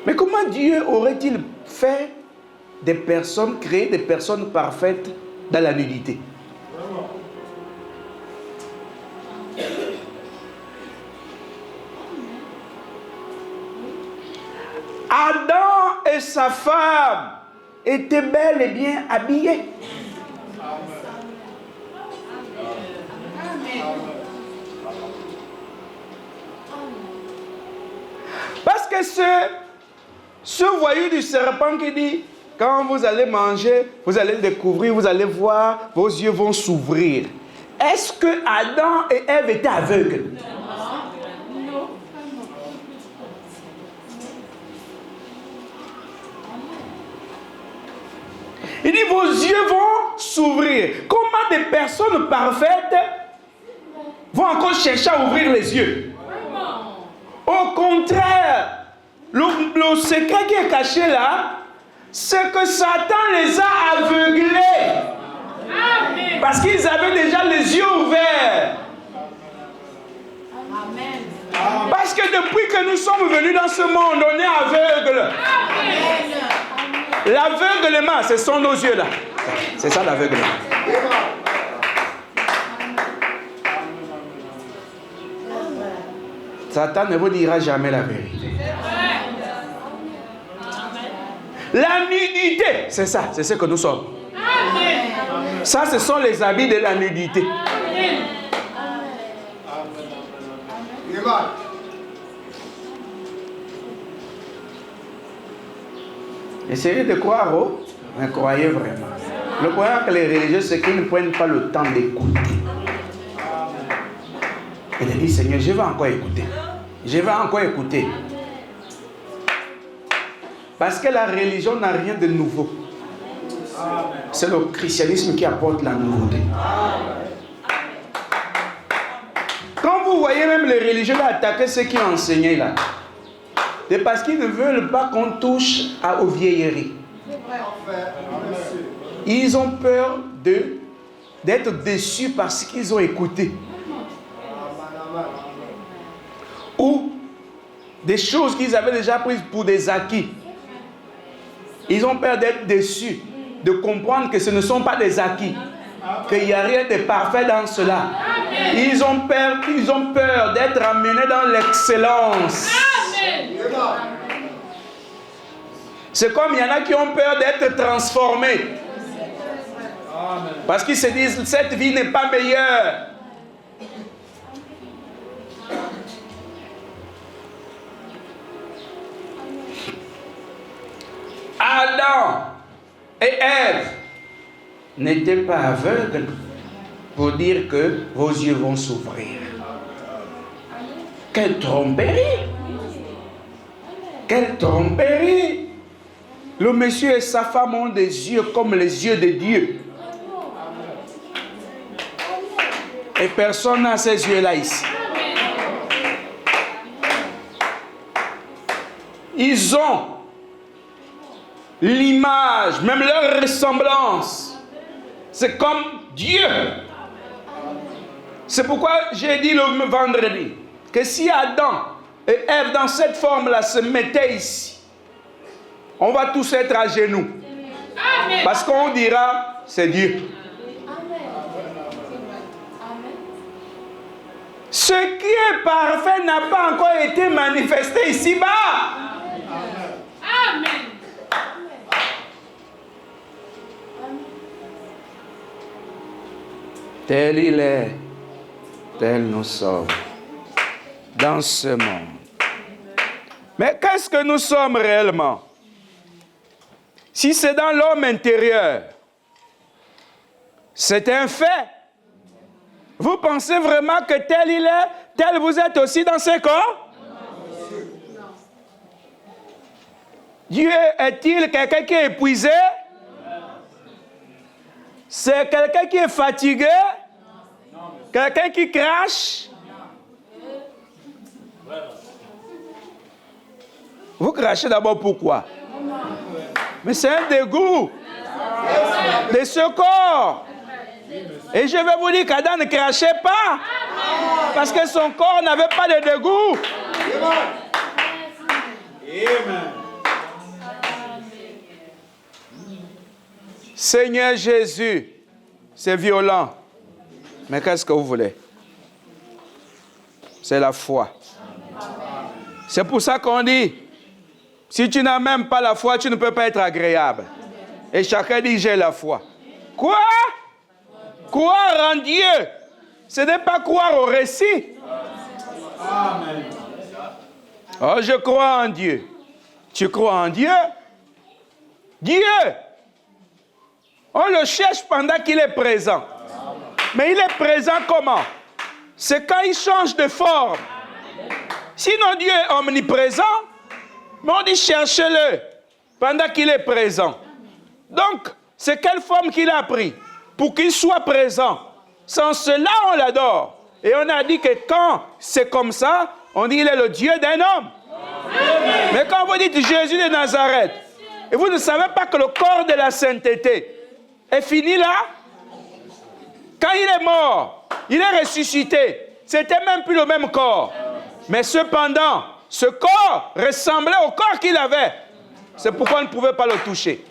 Mais comment Dieu aurait-il fait des personnes, créer des personnes parfaites dans la nudité? Adam et sa femme étaient bel et bien habillés. Parce que ce voyou du serpent qui dit, quand vous allez manger, vous allez le découvrir, vous allez voir, vos yeux vont s'ouvrir. Est-ce que Adam et Ève étaient aveugles? Non. Il dit, vos yeux vont s'ouvrir. Comment des personnes parfaites vont encore chercher à ouvrir les yeux? Au contraire, le secret qui est caché là, c'est que Satan les a aveuglés. Parce qu'ils avaient déjà les yeux ouverts. Parce que depuis que nous sommes venus dans ce monde, on est aveugle. L'aveuglement, ce sont nos yeux là. C'est ça l'aveuglement. Satan ne vous dira jamais la vérité. La nudité, c'est ça, c'est ce que nous sommes. Ça, ce sont les habits de la nudité. Essayez de croire, oh, mais croyez vraiment. Le problème que les religieux, c'est qu'ils ne prennent pas le temps d'écouter. Et de dire, Seigneur, je vais encore écouter. Je vais encore écouter. Parce que la religion n'a rien de nouveau. C'est le christianisme qui apporte la nouveauté. Quand vous voyez même les religieux attaquer ceux qui ont enseigné là, c'est parce qu'ils ne veulent pas qu'on touche aux vieilleries. Ils ont peur d'être déçus par ce qu'ils ont écouté. Ou des choses qu'ils avaient déjà prises pour des acquis. Ils ont peur d'être déçus, de comprendre que ce ne sont pas des acquis, qu'il n'y a rien de parfait dans cela. Ils ont peur d'être amenés dans l'excellence. C'est comme il y en a qui ont peur d'être transformés. Parce qu'ils se disent, cette vie n'est pas meilleure. Adam et Ève n'étaient pas aveugles pour dire que vos yeux vont s'ouvrir. Quelle tromperie! Quelle tromperie! Le monsieur et sa femme ont des yeux comme les yeux de Dieu. Et personne n'a ces yeux-là ici. Ils ont l'image, même leur ressemblance. C'est comme Dieu. C'est pourquoi j'ai dit le vendredi que si Adam et Ève dans cette forme-là se mettaient ici, on va tous être à genoux. Amen. Parce qu'on dira, c'est Dieu. Amen. Ce qui est parfait n'a pas encore été manifesté ici-bas. Amen. Tel il est, tel nous sommes, dans ce monde. Mais qu'est-ce que nous sommes réellement? Si c'est dans l'homme intérieur, c'est un fait. Vous pensez vraiment que tel il est, tel vous êtes aussi dans ce corps? Non. Dieu est-il quelqu'un qui est épuisé? C'est quelqu'un qui est fatigué? Quelqu'un qui crache? Vous crachez d'abord pourquoi? Mais c'est un dégoût de ce corps. Et je vais vous dire qu'Adam ne crachait pas. Parce que son corps n'avait pas de dégoût. Amen. Seigneur Jésus, c'est violent. Mais qu'est-ce que vous voulez? C'est la foi. C'est pour ça qu'on dit, si tu n'as même pas la foi, tu ne peux pas être agréable. Et chacun dit, j'ai la foi. Quoi? Croire en Dieu, ce n'est pas croire au récit. Amen. Oh, je crois en Dieu. Tu crois en Dieu? Dieu! On le cherche pendant qu'il est présent. Mais il est présent comment? C'est quand il change de forme. Sinon Dieu est omniprésent, mais on dit cherchez-le pendant qu'il est présent. Donc, c'est quelle forme qu'il a pris? pour qu'il soit présent. Sans cela, on l'adore. Et on a dit que quand c'est comme ça, on dit qu'il est le Dieu d'un homme. Mais quand vous dites Jésus de Nazareth, et vous ne savez pas que le corps de la sainteté est fini là, quand il est mort, il est ressuscité. C'était même plus le même corps. Mais cependant, ce corps ressemblait au corps qu'il avait. C'est pourquoi on ne pouvait pas le toucher.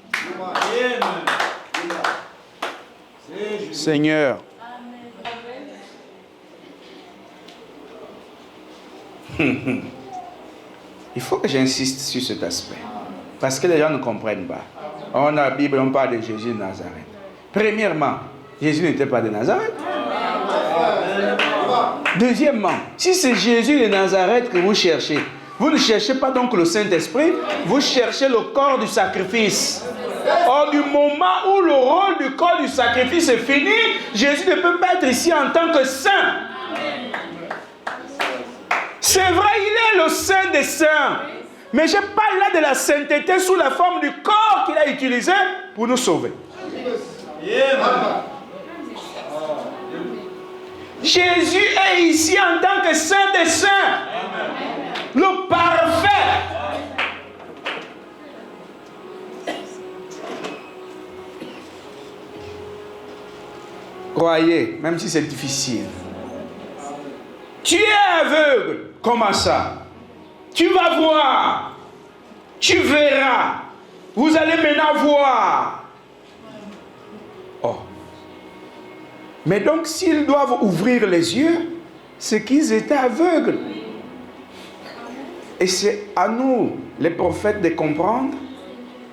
Seigneur. Il faut que j'insiste sur cet aspect. Parce que les gens ne comprennent pas. On a la Bible, on parle de Jésus de Nazareth. Premièrement, Jésus n'était pas de Nazareth. Deuxièmement, si c'est Jésus de Nazareth que vous cherchez, vous ne cherchez pas donc le Saint-Esprit, vous cherchez le corps du sacrifice. Or, du moment où le rôle du corps du sacrifice est fini, Jésus ne peut pas être ici en tant que saint. C'est vrai, il est le saint des saints. Mais je parle là de la sainteté sous la forme du corps qu'il a utilisé pour nous sauver. Jésus est ici en tant que saint des saints. Le parfait. Croyez, même si c'est difficile. Tu es aveugle. Comment ça? Tu vas voir. Tu verras. Vous allez maintenant voir. Oh. Mais donc, s'ils doivent ouvrir les yeux, c'est qu'ils étaient aveugles. Et c'est à nous, les prophètes, de comprendre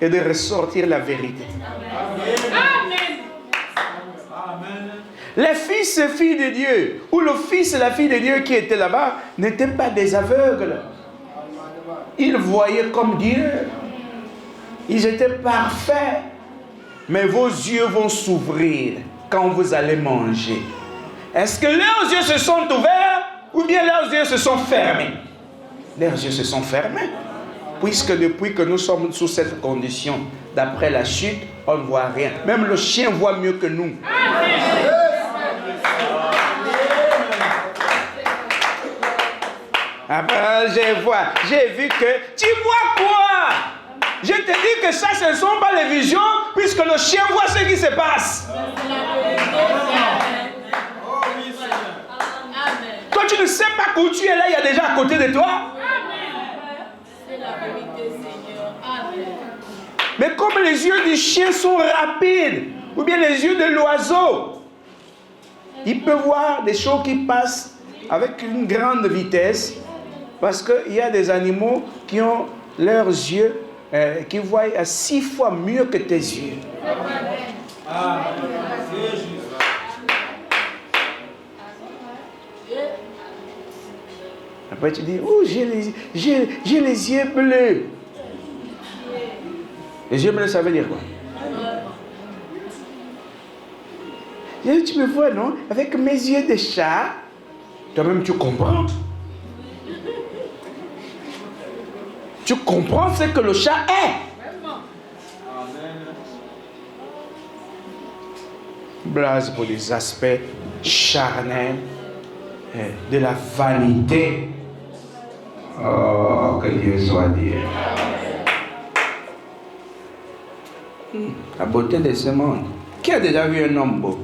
et de ressortir la vérité. Amen. Les fils et filles de Dieu, ou le fils et la fille de Dieu qui étaient là-bas, n'étaient pas des aveugles. Ils voyaient comme Dieu. Ils étaient parfaits. Mais vos yeux vont s'ouvrir quand vous allez manger. Est-ce que leurs yeux se sont ouverts ou bien leurs yeux se sont fermés? Leurs yeux se sont fermés. Puisque depuis que nous sommes sous cette condition, d'après la chute, on ne voit rien. Même le chien voit mieux que nous. Après, j'ai vu que... Tu vois quoi? Je te dis que ça, ce ne sont pas les visions, puisque le chien voit ce qui se passe. Toi, tu ne sais pas où tu es là, il y a déjà à côté de toi. C'est la vérité, Seigneur. Amen. Mais comme les yeux du chien sont rapides, ou bien les yeux de l'oiseau, il peut voir des choses qui passent avec une grande vitesse, parce qu'il y a des animaux qui ont leurs yeux, qui voient à 6 fois mieux que tes yeux. Amen. Après tu dis, oh, j'ai les yeux bleus. Les yeux bleus, ça veut dire quoi? Tu me vois, non? Avec mes yeux de chat, toi-même tu comprends. Tu comprends ce que le chat est. Blase pour des aspects charnels, de la vanité. Oh, que Dieu soit dit. La beauté de ce monde. Qui a déjà vu un homme beau?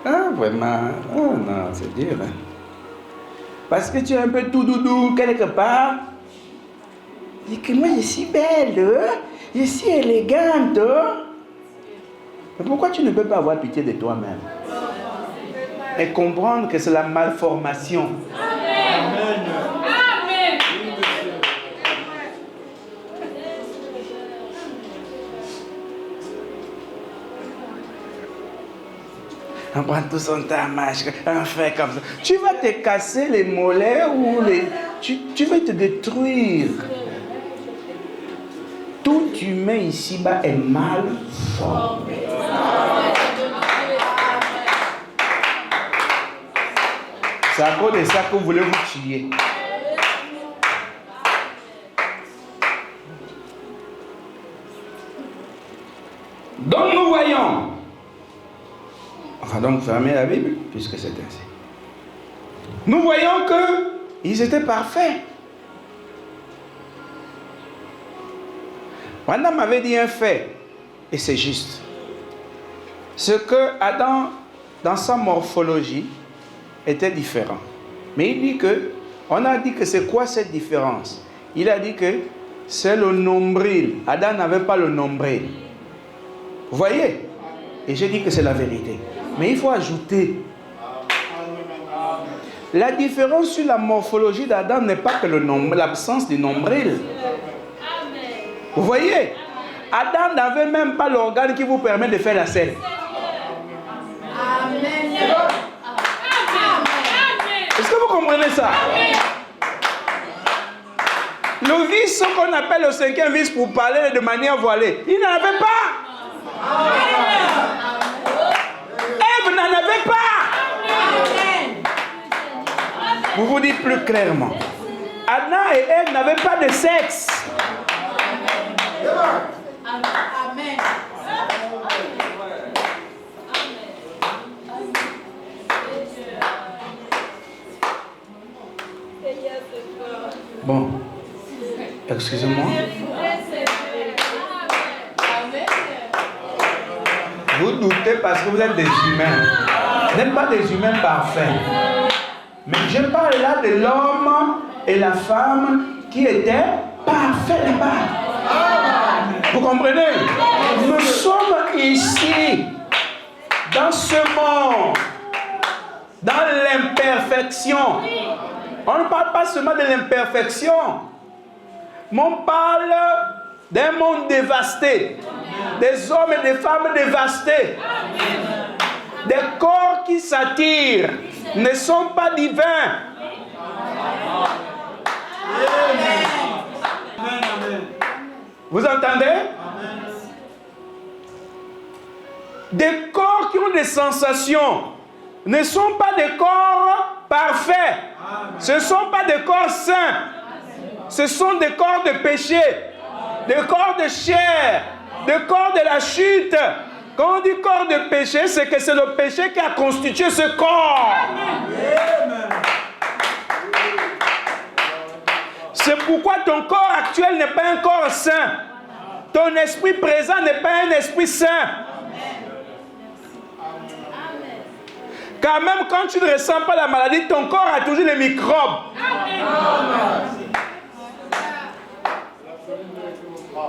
Ah, vraiment. Oh non, c'est dur. Hein? Parce que tu es un peu tout doudou quelque part. Dis que moi je suis belle, je suis élégante. Mais pourquoi tu ne peux pas avoir pitié de toi-même? Et comprendre que c'est la malformation. Amen. Amen. On prend tout son tamage, on fait comme ça. Tu vas te casser les mollets ou les... Tu vas te détruire. Tout humain ici-bas est mal formé. C'est à cause de ça que vous voulez vous tuer. Donc nous voyons On va donc fermer la Bible, puisque c'est ainsi. Nous voyons qu'ils étaient parfaits. Adam m'avait dit un fait, et c'est juste. Ce que Adam, dans sa morphologie, était différent. Mais il dit que, on a dit que c'est quoi cette différence? Il a dit que c'est le nombril. Adam n'avait pas le nombril. Vous voyez? Et j'ai dit que c'est la vérité. Mais il faut ajouter. La différence sur la morphologie d'Adam n'est pas que l'absence du nombril. Vous voyez? Adam n'avait même pas l'organe qui vous permet de faire la selle. Amen. Est-ce que vous comprenez ça? Le vice qu'on appelle le 5e vice pour parler de manière voilée, il n'en avait pas. Ève n'en avait pas. Vous vous dites plus clairement. Adam et Ève n'avaient pas de sexe. Amen. Bon, excusez-moi. Vous doutez parce que vous êtes des humains. Vous n'êtes pas des humains parfaits. Mais je parle là de l'homme et la femme qui étaient parfaits là-bas. Vous comprenez? Nous sommes ici, dans ce monde, dans l'imperfection. On ne parle pas seulement de l'imperfection, mais on parle d'un monde dévasté, des hommes et des femmes dévastés, des corps qui s'attirent, ne sont pas divins. Vous entendez? Des corps qui ont des sensations ne sont pas des corps parfaits. Ce ne sont pas des corps sains. Ce sont des corps de péché, des corps de chair, des corps de la chute. Quand on dit corps de péché, c'est que c'est le péché qui a constitué ce corps. C'est pourquoi ton corps actuel n'est pas un corps sain. Ton esprit présent n'est pas un esprit sain. Car même quand tu ne ressens pas la maladie, ton corps a toujours les microbes.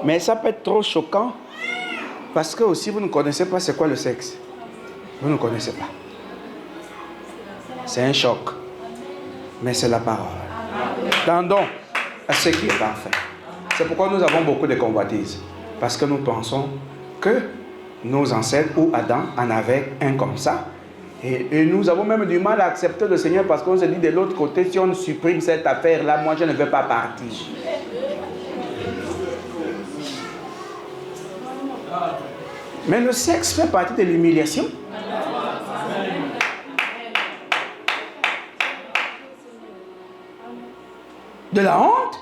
Mais ça peut être trop choquant. Parce que aussi vous ne connaissez pas c'est quoi le sexe. Vous ne connaissez pas. C'est un choc. Mais c'est la parole. Tendons à ce qui est parfait. C'est pourquoi nous avons beaucoup de convoitises. Parce que nous pensons que nos ancêtres ou Adam en avaient un comme ça. Et nous avons même du mal à accepter le Seigneur parce qu'on se dit de l'autre côté, si on supprime cette affaire-là, moi je ne veux pas partir. Mais le sexe fait partie de l'humiliation. De la honte.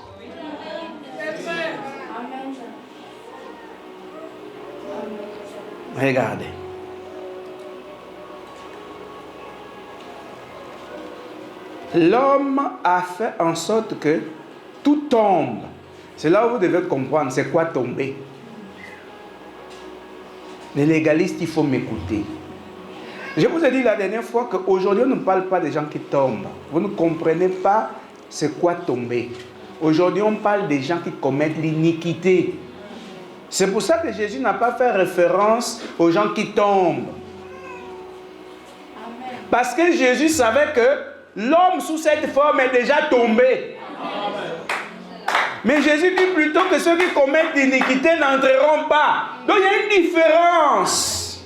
Regardez. L'homme a fait en sorte que tout tombe. C'est là où vous devez comprendre c'est quoi tomber. Les légalistes, il faut m'écouter. Je vous ai dit la dernière fois qu'aujourd'hui, on ne parle pas des gens qui tombent. Vous ne comprenez pas c'est quoi tomber. Aujourd'hui, on parle des gens qui commettent l'iniquité. C'est pour ça que Jésus n'a pas fait référence aux gens qui tombent. Parce que Jésus savait que l'homme sous cette forme est déjà tombé. Mais Jésus dit plutôt que ceux qui commettent l'iniquité n'entreront pas. Donc il y a une différence.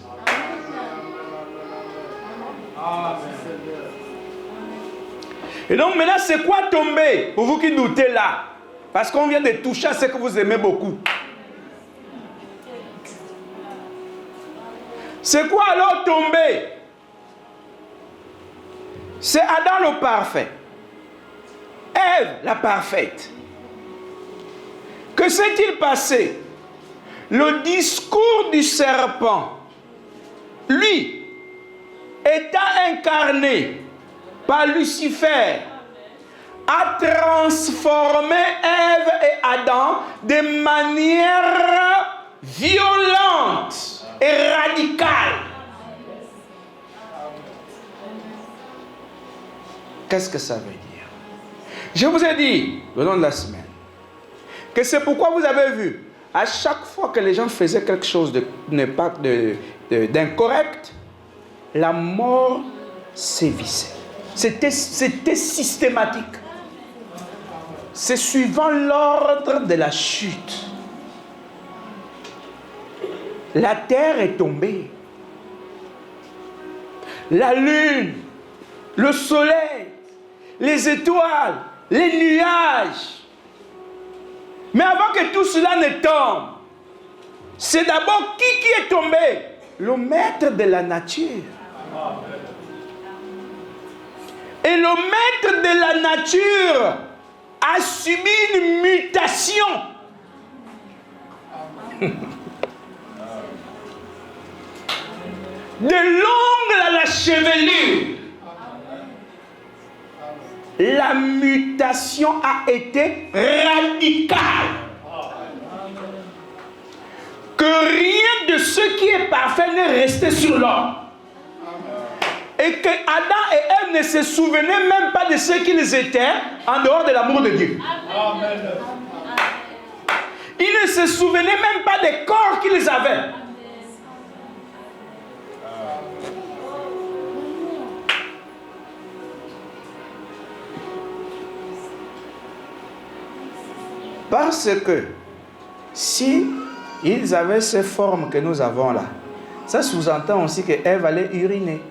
Et donc maintenant, c'est quoi tomber? Pour vous qui doutez là. Parce qu'on vient de toucher à ce que vous aimez beaucoup. C'est quoi alors tomber? C'est Adam le parfait. Ève la parfaite. Que s'est-il passé? Le discours du serpent, lui, étant incarné par Lucifer, a transformé Ève et Adam de manière violente et radicale. Qu'est-ce que ça veut dire? Je vous ai dit, le long de la semaine, que c'est pourquoi vous avez vu, à chaque fois que les gens faisaient quelque chose d'incorrect, la mort sévissait. C'était systématique. C'est suivant l'ordre de la chute. La terre est tombée. La lune, le soleil, les étoiles, les nuages. Mais avant que tout cela ne tombe, c'est d'abord qui est tombé? Le maître de la nature. Et le maître de la nature a subi une mutation. De l'ongle à la chevelure. La mutation a été radicale. Que rien de ce qui est parfait n'est resté sur l'homme. Et que Adam et Ève ne se souvenaient même pas de ce qu'ils étaient en dehors de l'amour de Dieu. Amen. Ils ne se souvenaient même pas des corps qu'ils avaient. Parce que si ils avaient ces formes que nous avons là, ça sous-entend aussi que Ève allait uriner.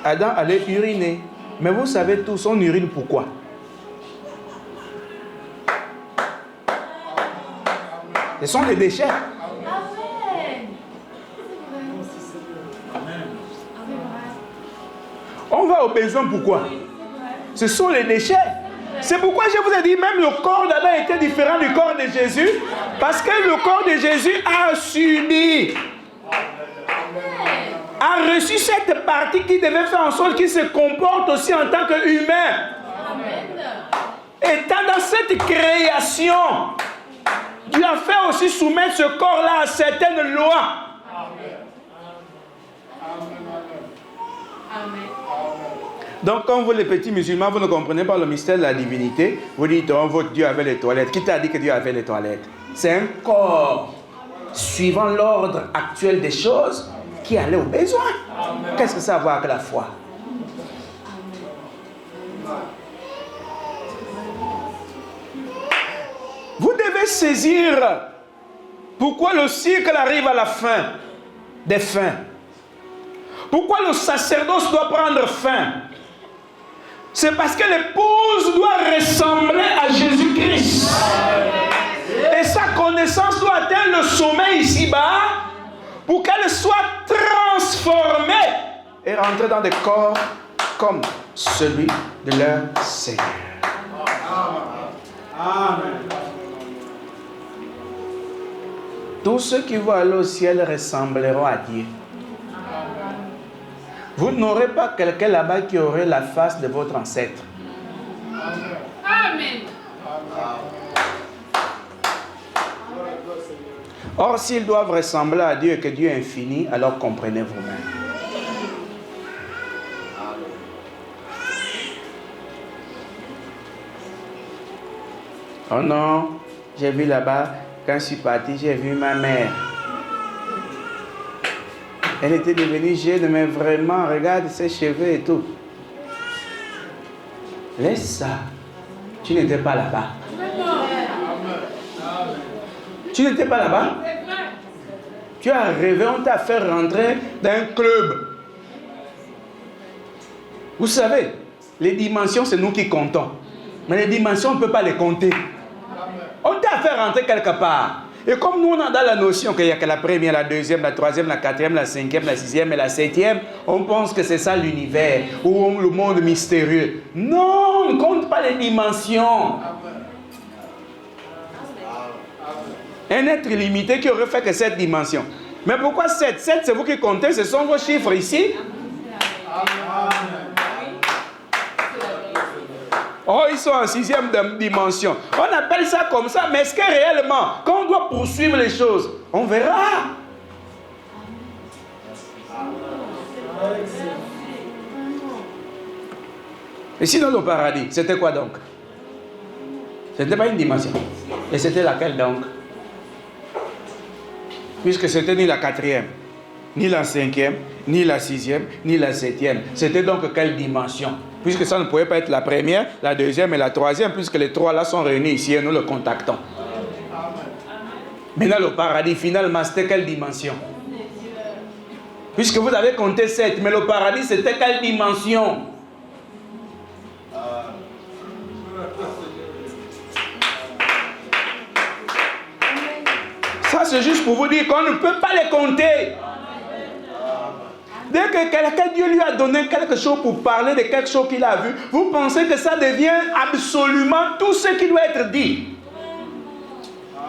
Adam allait uriner. Mais vous savez tous, on urine pourquoi? Ce sont des déchets. On va aux besoins pourquoi? Ce sont les déchets. C'est pourquoi je vous ai dit, même le corps d'Adam était différent du corps de Jésus. Parce que le corps de Jésus a subi, a reçu cette partie qui devait faire en sorte qu'il se comporte aussi en tant qu'humain. Étant dans cette création, Dieu a fait aussi soumettre ce corps-là à certaines lois. Donc, quand vous, les petits musulmans, vous ne comprenez pas le mystère de la divinité, vous dites, oh, votre Dieu avait les toilettes. Qui t'a dit que Dieu avait les toilettes? C'est un corps, suivant l'ordre actuel des choses, qui allait au besoin. Qu'est-ce que ça a à voir avec la foi? Vous devez saisir pourquoi le cycle arrive à la fin des fins. Pourquoi le sacerdoce doit prendre fin? C'est parce que l'épouse doit ressembler à Jésus-Christ. Et sa connaissance doit atteindre le sommet ici-bas pour qu'elle soit transformée et rentrer dans des corps comme celui de leur Seigneur. Amen. Tous ceux qui vont aller au ciel ressembleront à Dieu. Vous n'aurez pas quelqu'un là-bas qui aurait la face de votre ancêtre. Amen. Or, s'ils doivent ressembler à Dieu et que Dieu est infini, alors comprenez vous-même. Oh non, j'ai vu là-bas, quand je suis parti, j'ai vu ma mère. Elle était devenue jeune, mais vraiment, regarde ses cheveux et tout. Laisse ça. Tu n'étais pas là-bas. Tu n'étais pas là-bas. Tu as rêvé, on t'a fait rentrer dans un club. Vous savez, les dimensions, c'est nous qui comptons. Mais les dimensions, on ne peut pas les compter. On t'a fait rentrer quelque part. Et comme nous, on a dans la notion qu'il n'y a que la première, la deuxième, la troisième, la quatrième, la cinquième, la sixième et la septième, on pense que c'est ça l'univers, ou le monde mystérieux. Non, on ne compte pas les dimensions. Un être illimité qui aurait fait que 7 dimensions. Mais pourquoi 7? 7, c'est vous qui comptez, ce sont vos chiffres ici. Oh, ils sont en 6e dimension. On appelle ça comme ça, mais est-ce que réellement, quand on doit poursuivre les choses, on verra. Et sinon, le paradis, c'était quoi donc? Ce n'était pas une dimension. Et c'était laquelle donc? Puisque c'était ni la 4e, ni la 5e, ni la 6e, ni la 7e. C'était donc quelle dimension? Puisque ça ne pouvait pas être la première, la 2e et la 3e, puisque les 3 là sont réunis ici et nous le contactons. Maintenant, le paradis, finalement, c'était quelle dimension? Puisque vous avez compté 7, mais le paradis, c'était quelle dimension? Ça, c'est juste pour vous dire qu'on ne peut pas les compter. Dès que quelqu'un, Dieu lui a donné quelque chose pour parler de quelque chose qu'il a vu, vous pensez que ça devient absolument tout ce qui doit être dit.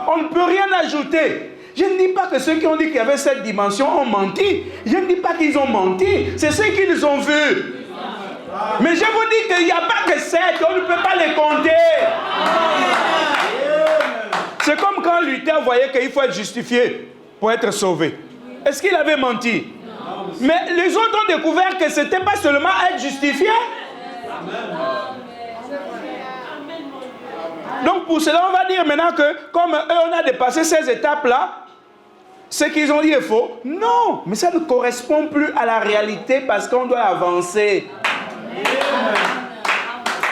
On ne peut rien ajouter. Je ne dis pas que ceux qui ont dit qu'il y avait cette dimension ont menti. Je ne dis pas qu'ils ont menti. C'est ce qu'ils ont vu. Mais je vous dis qu'il n'y a pas que 7. On ne peut pas les compter. C'est comme quand Luther voyait qu'il faut être justifié pour être sauvé. Est-ce qu'il avait menti? Mais les autres ont découvert que ce n'était pas seulement être justifié. Donc pour cela, on va dire maintenant que comme eux, on a dépassé ces étapes-là, ce qu'ils ont dit est faux. Non, mais ça ne correspond plus à la réalité parce qu'on doit avancer.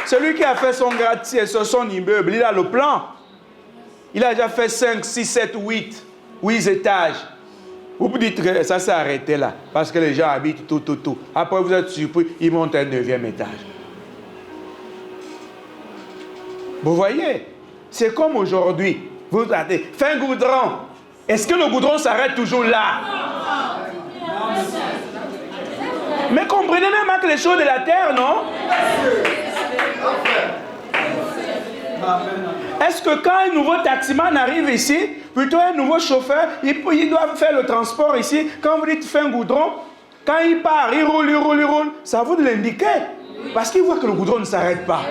Celui qui a fait son gratte-ciel sur son immeuble, il a le plan. Il a déjà fait 5, 6, 7, 8 étages. Vous vous dites que ça s'est arrêté là. Parce que les gens habitent tout. Après, vous êtes surpris, ils montent un 9e étage. Vous voyez? C'est comme aujourd'hui. Vous regardez, fin goudron. Est-ce que le goudron s'arrête toujours là? Mais comprenez même que les choses de la terre, non? Est-ce que quand un nouveau taximan arrive ici, plutôt un nouveau chauffeur, il doit faire le transport ici, quand vous dites fin goudron, quand il part, il roule, ça vous de l'indiquer. Parce qu'il voit que le goudron ne s'arrête pas.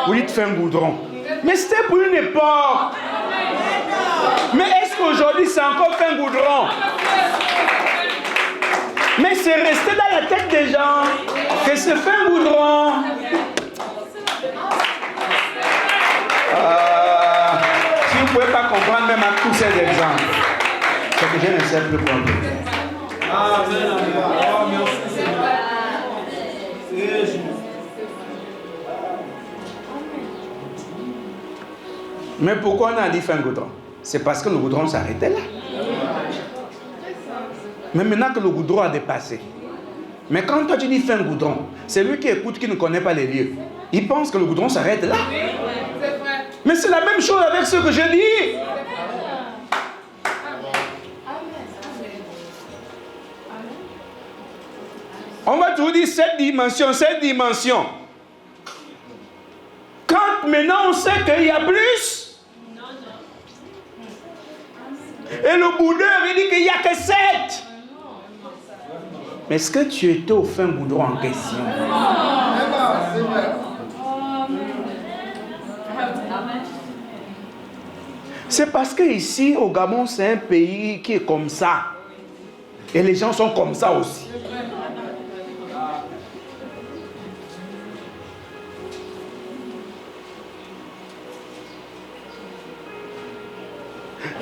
Vous dites fin goudron. Mais c'était pour une époque. Mais est-ce qu'aujourd'hui c'est encore fin goudron? Mais c'est resté dans la tête des gens que c'est fin goudron. Si vous ne pouvez pas comprendre même à tous ces exemples, c'est que je ne sais plus quoi dire. Amen. Mais pourquoi on a dit fin goudron? C'est parce que le goudron s'arrêtait là. Mais maintenant que le goudron a dépassé. Mais quand toi tu dis fin goudron, c'est lui qui écoute, qui ne connaît pas les lieux. Il pense que le goudron s'arrête là. Mais c'est la même chose avec ce que je dis. On va toujours dire cette dimension. Quand maintenant on sait qu'il y a plus. Et le boudeur, il dit qu'il n'y a que 7. Mais est-ce que tu étais au fin goudron en question? C'est parce que ici, au Gabon, c'est un pays qui est comme ça. Et les gens sont comme ça aussi.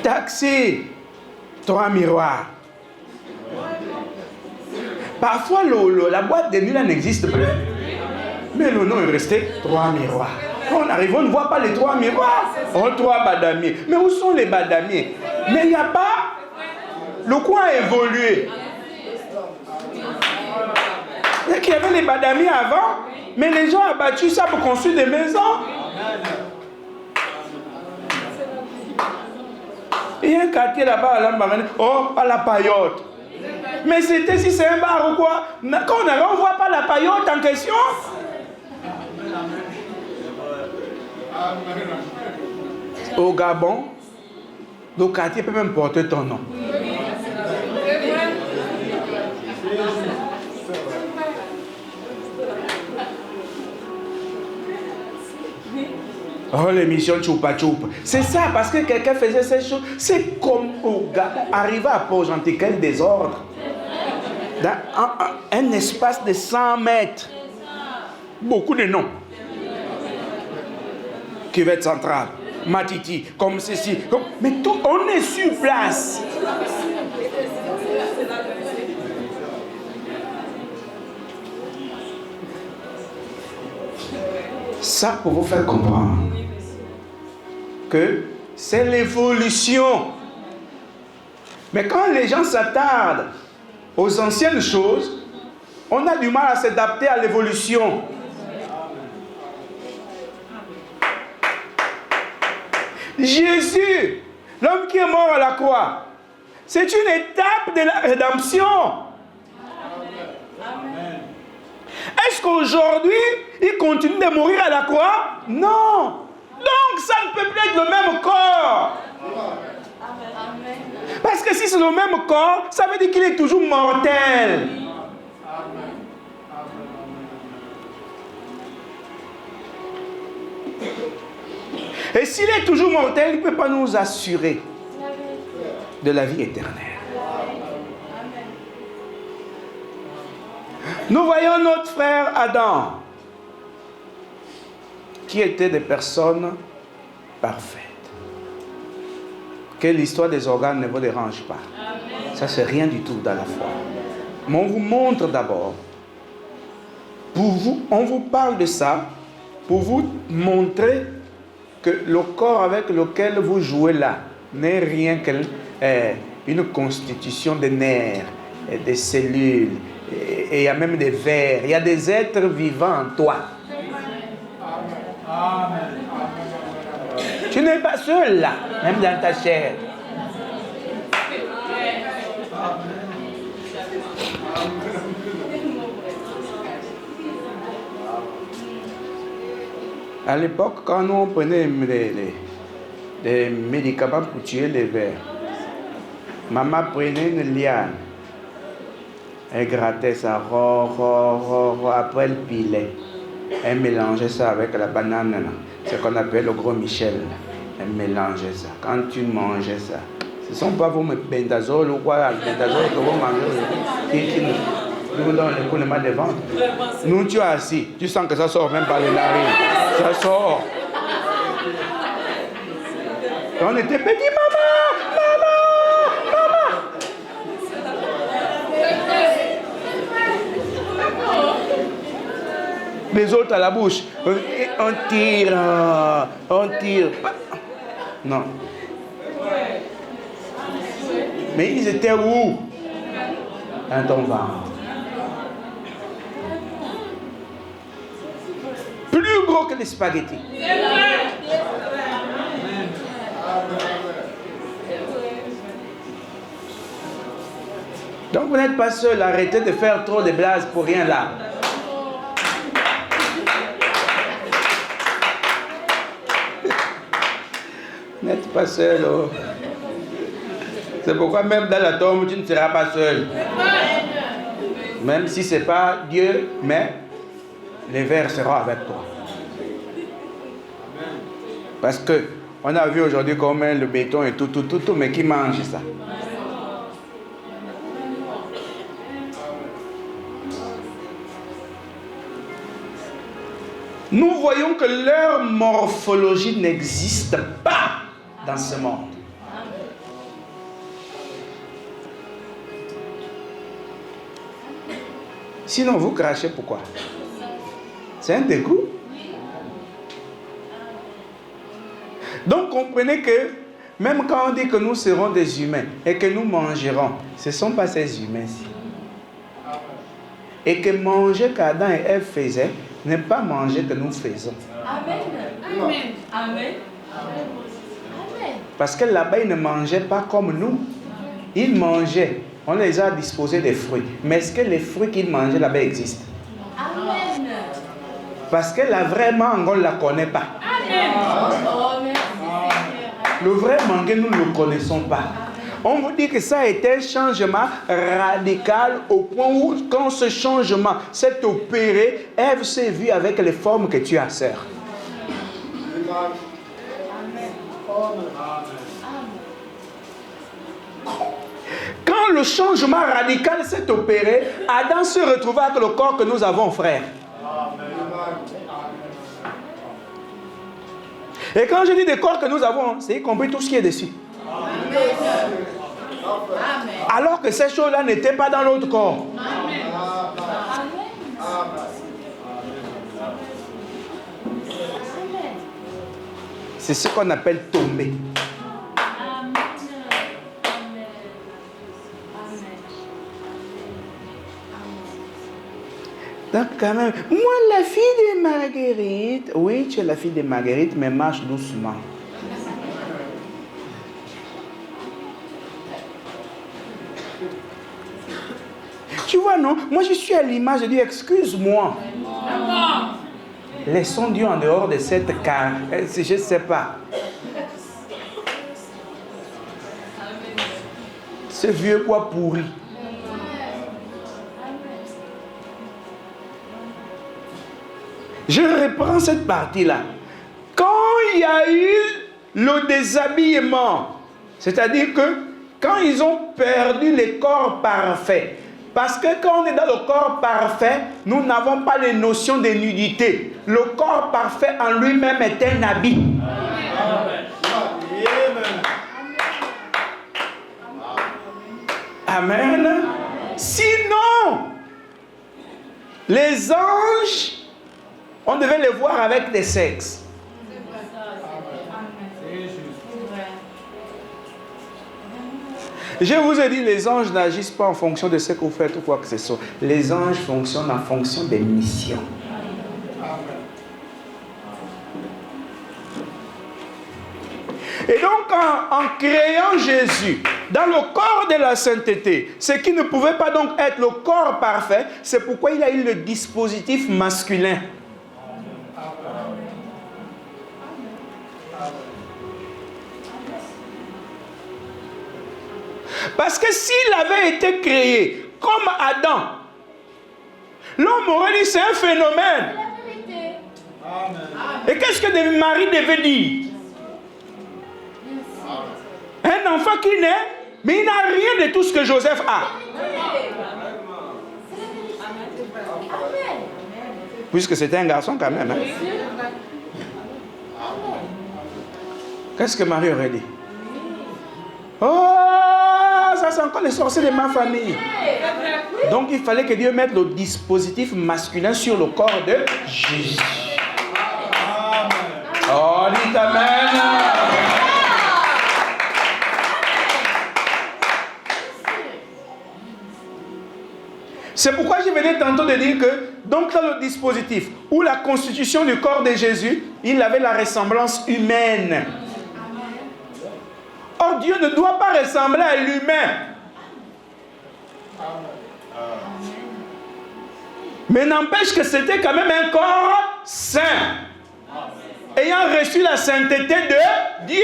Taxi, 3 miroirs. Parfois, la boîte de nuit là n'existe plus. Mais le nom est resté 3 miroirs. Quand on arrive, on ne voit pas les 3 miroirs. Oh, 3 badamiers. Mais où sont les badamiers? Mais il n'y a pas. Le coin a évolué. Il y avait les badamiers avant, mais les gens ont abattu ça pour construire des maisons. Il y a un quartier là-bas à Lambarène. Oh, à la paillote. Mais c'était si c'est un bar ou quoi? Quand on arrive, on ne voit pas la paillote en question. Au Gabon, le quartier peut même porter ton nom. Oh, l'émission Choupa Choupa. C'est ça, parce que quelqu'un faisait ces choses. C'est comme au Gabon, arriver à Port-Gentil, quel désordre. Dans un espace de 100 mètres. Beaucoup de noms. Cuvette centrale, Matiti, comme ceci. Mais tout, on est sur place. Ça pour vous faire comprendre que c'est l'évolution. Mais quand les gens s'attardent aux anciennes choses, on a du mal à s'adapter à l'évolution. Jésus, l'homme qui est mort à la croix, c'est une étape de la rédemption. Est-ce qu'aujourd'hui, il continue de mourir à la croix? Non. Donc, ça ne peut plus être le même corps. Parce que si c'est le même corps, ça veut dire qu'il est toujours mortel. Et s'il est toujours mortel, il ne peut pas nous assurer de la vie éternelle. Nous voyons notre frère Adam, qui était des personnes parfaites. Que l'histoire des organes ne vous dérange pas. Ça, c'est rien du tout dans la foi. Mais on vous montre d'abord, on vous parle de ça, pour vous montrer que le corps avec lequel vous jouez là n'est rien qu'une constitution de nerfs, et des cellules, et il y a même des vers. Il y a des êtres vivants en toi. Tu n'es pas seul là, même dans ta chair. À l'époque, quand nous on prenait des médicaments pour tuer les vers, maman prenait une liane, elle grattait ça, après elle pilait, elle mélangeait ça avec la banane, ce qu'on appelle le gros Michel, elle mélangeait ça. Quand tu mangeais ça, ce ne sont pas vos bendazole ou quoi, le bendazole que vous mangez, qui nous donne le coup de mal de ventre. Nous, tu es assis, tu sens que ça sort même par les narines. Ça sort. Et on était petits, maman. Les autres à la bouche. On tire. Non. Mais ils étaient où? Dans ton ventre. Plus gros que les spaghettis. Donc vous n'êtes pas seul. Arrêtez de faire trop de blagues pour rien là. Vous n'êtes pas seul. Oh. C'est pourquoi même dans la tombe, tu ne seras pas seul. Même si ce n'est pas Dieu, mais les vers seront avec toi. Parce que on a vu aujourd'hui comment le béton et tout, mais qui mange ça? Nous voyons que leur morphologie n'existe pas dans ce monde. Sinon, vous crachez pourquoi? C'est un dégoût. Donc, comprenez que même quand on dit que nous serons des humains et que nous mangerons, ce ne sont pas ces humains-ci. Et que manger qu'Adam et Ève faisaient n'est pas manger que nous faisons. Amen. Amen. Amen. Parce que là-bas, ils ne mangeaient pas comme nous. Ils mangeaient. On les a disposés des fruits. Mais est-ce que les fruits qu'ils mangeaient là-bas existent? Amen. Parce que la vraie mangue, on ne la connaît pas. Amen. Oh, merci. Le vrai mangue, nous ne le connaissons pas. On vous dit que ça a été un changement radical au point où, quand ce changement s'est opéré, Ève s'est vue avec les formes que tu as, sœur. Quand le changement radical s'est opéré, Adam se retrouva avec le corps que nous avons, frère. Et quand je dis des corps que nous avons, c'est y compris tout ce qui est dessus. Alors que ces choses-là n'étaient pas dans l'autre corps. C'est ce qu'on appelle tomber. Donc quand même, moi la fille de Marguerite, oui tu es la fille de Marguerite, mais marche doucement. Tu vois non, moi je suis à l'image, je dis excuse-moi. Laissons Dieu en dehors de cette carte, je ne sais pas. Ce vieux quoi pourri. Je reprends cette partie-là. Quand il y a eu le déshabillement, c'est-à-dire que quand ils ont perdu les corps parfaits, parce que quand on est dans le corps parfait, nous n'avons pas les notions de nudité. Le corps parfait en lui-même est un habit. Amen. Sinon, les anges, on devait les voir avec des sexes. Je vous ai dit, les anges n'agissent pas en fonction de ce que vous faites ou quoi que ce soit. Les anges fonctionnent en fonction des missions. Et donc, en créant Jésus dans le corps de la sainteté, ce qui ne pouvait pas donc être le corps parfait, c'est pourquoi il a eu le dispositif masculin. Parce que s'il avait été créé comme Adam, l'homme aurait dit c'est un phénomène. Et qu'est-ce que Marie devait dire? Un enfant qui naît, mais il n'a rien de tout ce que Joseph a. Puisque c'était un garçon quand même. Hein? Qu'est-ce que Marie aurait dit? Oh, ça c'est encore les sorciers de ma famille. Donc il fallait que Dieu mette le dispositif masculin sur le corps de Jésus. Oh, dites amen. C'est pourquoi je venais tantôt de dire que, donc dans le dispositif ou la constitution du corps de Jésus, il avait la ressemblance humaine. Or, Dieu ne doit pas ressembler à l'humain. Mais n'empêche que c'était quand même un corps saint, ayant reçu la sainteté de Dieu.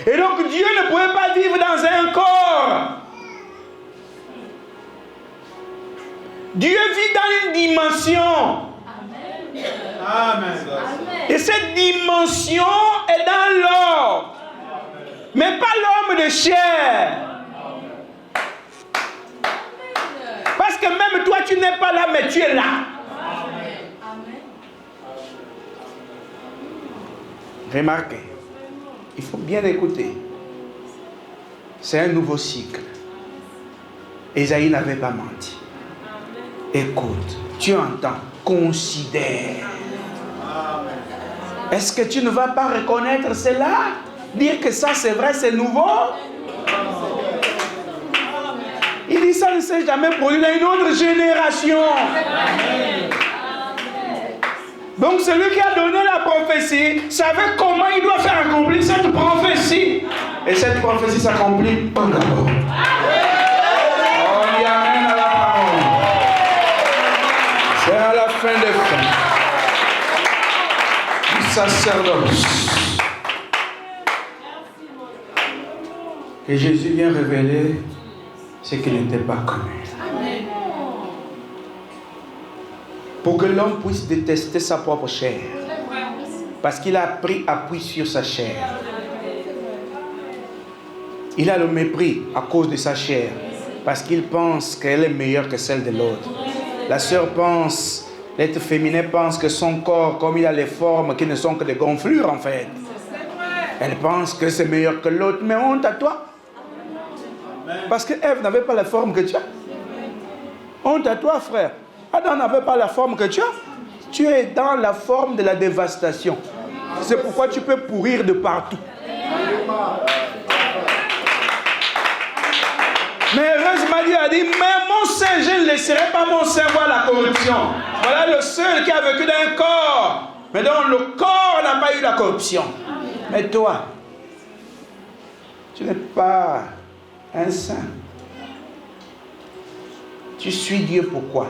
Et donc Dieu ne pouvait pas vivre dans un corps. Dieu vit dans une dimension. Amen. Et cette dimension est dans l'homme. Mais pas l'homme de chair. Parce que même toi tu n'es pas là, mais tu es là. Remarquez. Il faut bien écouter. C'est un nouveau cycle. Ésaïe n'avait pas menti. Écoute, tu entends, considère. Est-ce que tu ne vas pas reconnaître cela? Dire que ça c'est vrai, c'est nouveau? Il dit ça ne s'est jamais produit dans une autre génération. Donc celui qui a donné la prophétie savait comment il doit faire accomplir cette prophétie. Et cette prophétie s'accomplit au d'abord. On y amène à la parole. C'est à la fin des fins. Du sacerdoce. Et Jésus vient révéler ce qui n'était pas connu. pour que l'homme puisse détester sa propre chair. Parce qu'il a pris appui sur sa chair. Il a le mépris à cause de sa chair. Parce qu'il pense qu'elle est meilleure que celle de l'autre. La sœur pense, l'être féminin pense que son corps, comme il a les formes qui ne sont que des gonflures en fait. Elle pense que c'est meilleur que l'autre, mais honte à toi. Parce que Ève n'avait pas la forme que tu as. Honte à toi, frère. Adam n'avait pas la forme que tu as. Tu es dans la forme de la dévastation. C'est pourquoi tu peux pourrir de partout. Mais heureusement, Dieu a dit, mais mon sein, je ne laisserai pas mon sein voir la corruption. Voilà le seul qui a vécu dans un corps, mais dont le corps n'a pas eu la corruption. Mais toi, tu n'es pas un saint. Tu suis Dieu pourquoi?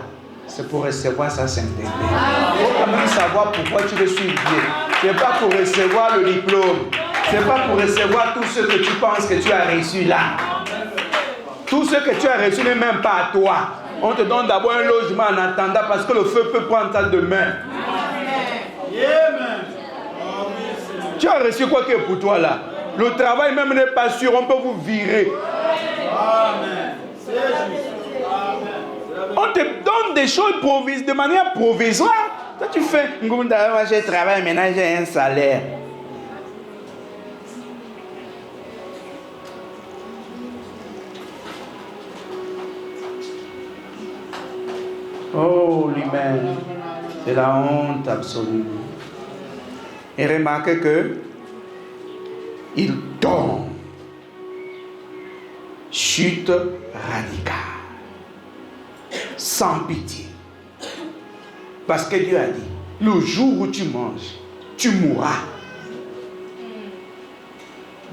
C'est pour recevoir sa sainteté. Il faut quand même savoir pourquoi tu le suis Dieu. Ce n'est pas pour recevoir le diplôme. Ce n'est pas pour recevoir tout ce que tu penses que tu as reçu là. Tout ce que tu as reçu n'est même pas à toi. On te donne d'abord un logement en attendant parce que le feu peut prendre ça demain. Tu as reçu quoi que pour toi là? Le travail même n'est pas sûr, on peut vous virer. On te donne des choses de manière provisoire. Toi tu fais, moi je travaille maintenant, j'ai un salaire. Oh, l'humain, c'est la honte absolue. Et remarquez que il tombe. Chute radicale. Sans pitié. Parce que Dieu a dit, le jour où tu manges, tu mourras.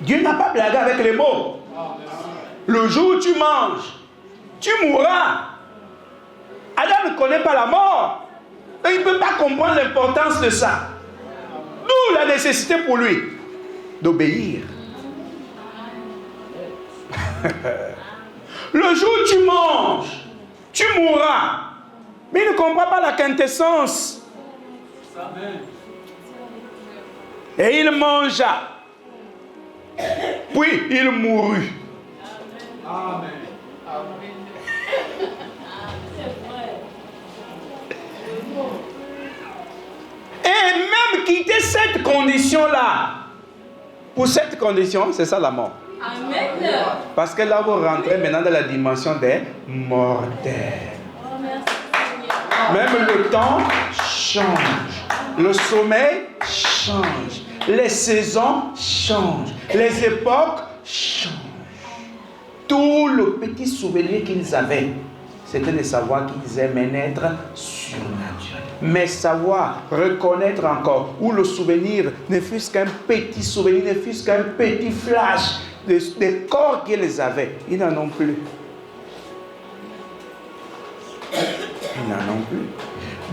Dieu n'a pas blagué avec les mots. Le jour où tu manges, tu mourras. Adam ne connaît pas la mort. Donc il ne peut pas comprendre l'importance de ça. D'où la nécessité pour lui d'obéir. Le jour où tu manges, tu mourras. Mais il ne comprend pas la quintessence. Et il mangea. Puis il mourut. Amen. Et même quitter cette condition-là. Pour cette condition, c'est ça la mort. Amen. Parce que là, vous rentrez maintenant dans la dimension des mortels. Même le temps change. Le sommeil change. Les saisons changent. Les époques changent. Tout le petit souvenir qu'ils avaient, c'était de savoir qu'ils aimaient être surnaturels. Mais savoir, reconnaître encore, où le souvenir ne fût-ce qu'un petit souvenir, ne fût-ce qu'un petit flash des corps qu'ils avaient, ils n'en ont plus. Ils n'en ont plus.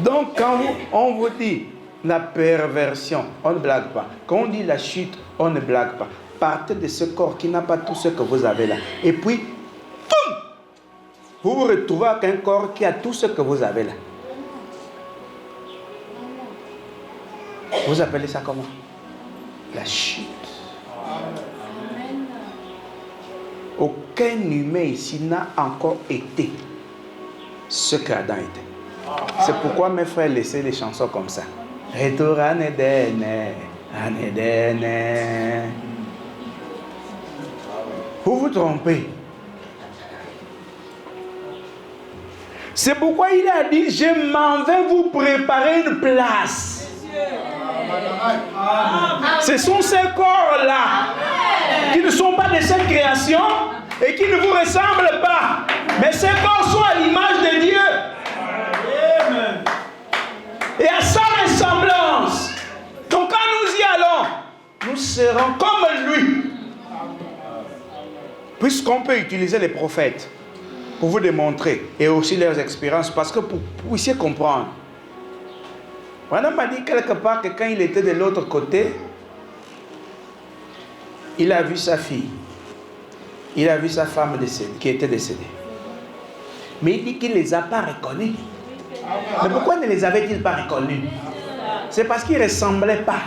Donc quand on vous dit la perversion, on ne blague pas. Quand on dit la chute, on ne blague pas. Partez de ce corps qui n'a pas tout ce que vous avez là. Et puis, boum, vous vous retrouvez avec un corps qui a tout ce que vous avez là. Vous appelez ça comment? La chute. Aucun humain ici n'a encore été ce qu'Adam était. C'est pourquoi mes frères laissaient les chansons comme ça. Retour en Éden, en Éden. Vous vous trompez. C'est pourquoi il a dit, je m'en vais vous préparer une place. Ce sont ces corps-là qui ne sont pas de cette création et qui ne vous ressemblent pas. Mais ces corps sont à l'image de Dieu. Et à sa ressemblance. Donc quand nous y allons, nous serons comme lui. Puisqu'on peut utiliser les prophètes pour vous démontrer et aussi leurs expériences, parce que pour que vous puissiez comprendre. Voilà, m'a dit quelque part que quand il était de l'autre côté, il a vu sa fille, il a vu sa femme décédée, qui était décédée. Mais il dit qu'il ne les a pas reconnus. Mais pourquoi ne les avait-il pas reconnus? C'est parce qu'ils ne ressemblaient pas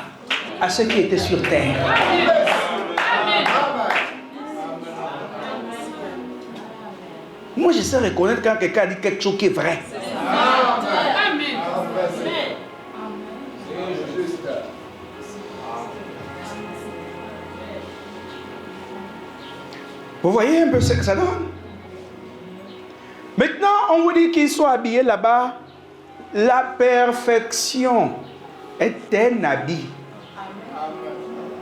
à ceux qui étaient sur terre. Moi, je sais reconnaître quand quelqu'un dit quelque chose qui est vrai. Vous voyez un peu ce que ça donne? Maintenant, on vous dit qu'ils sont habillés là-bas. La perfection est un habit.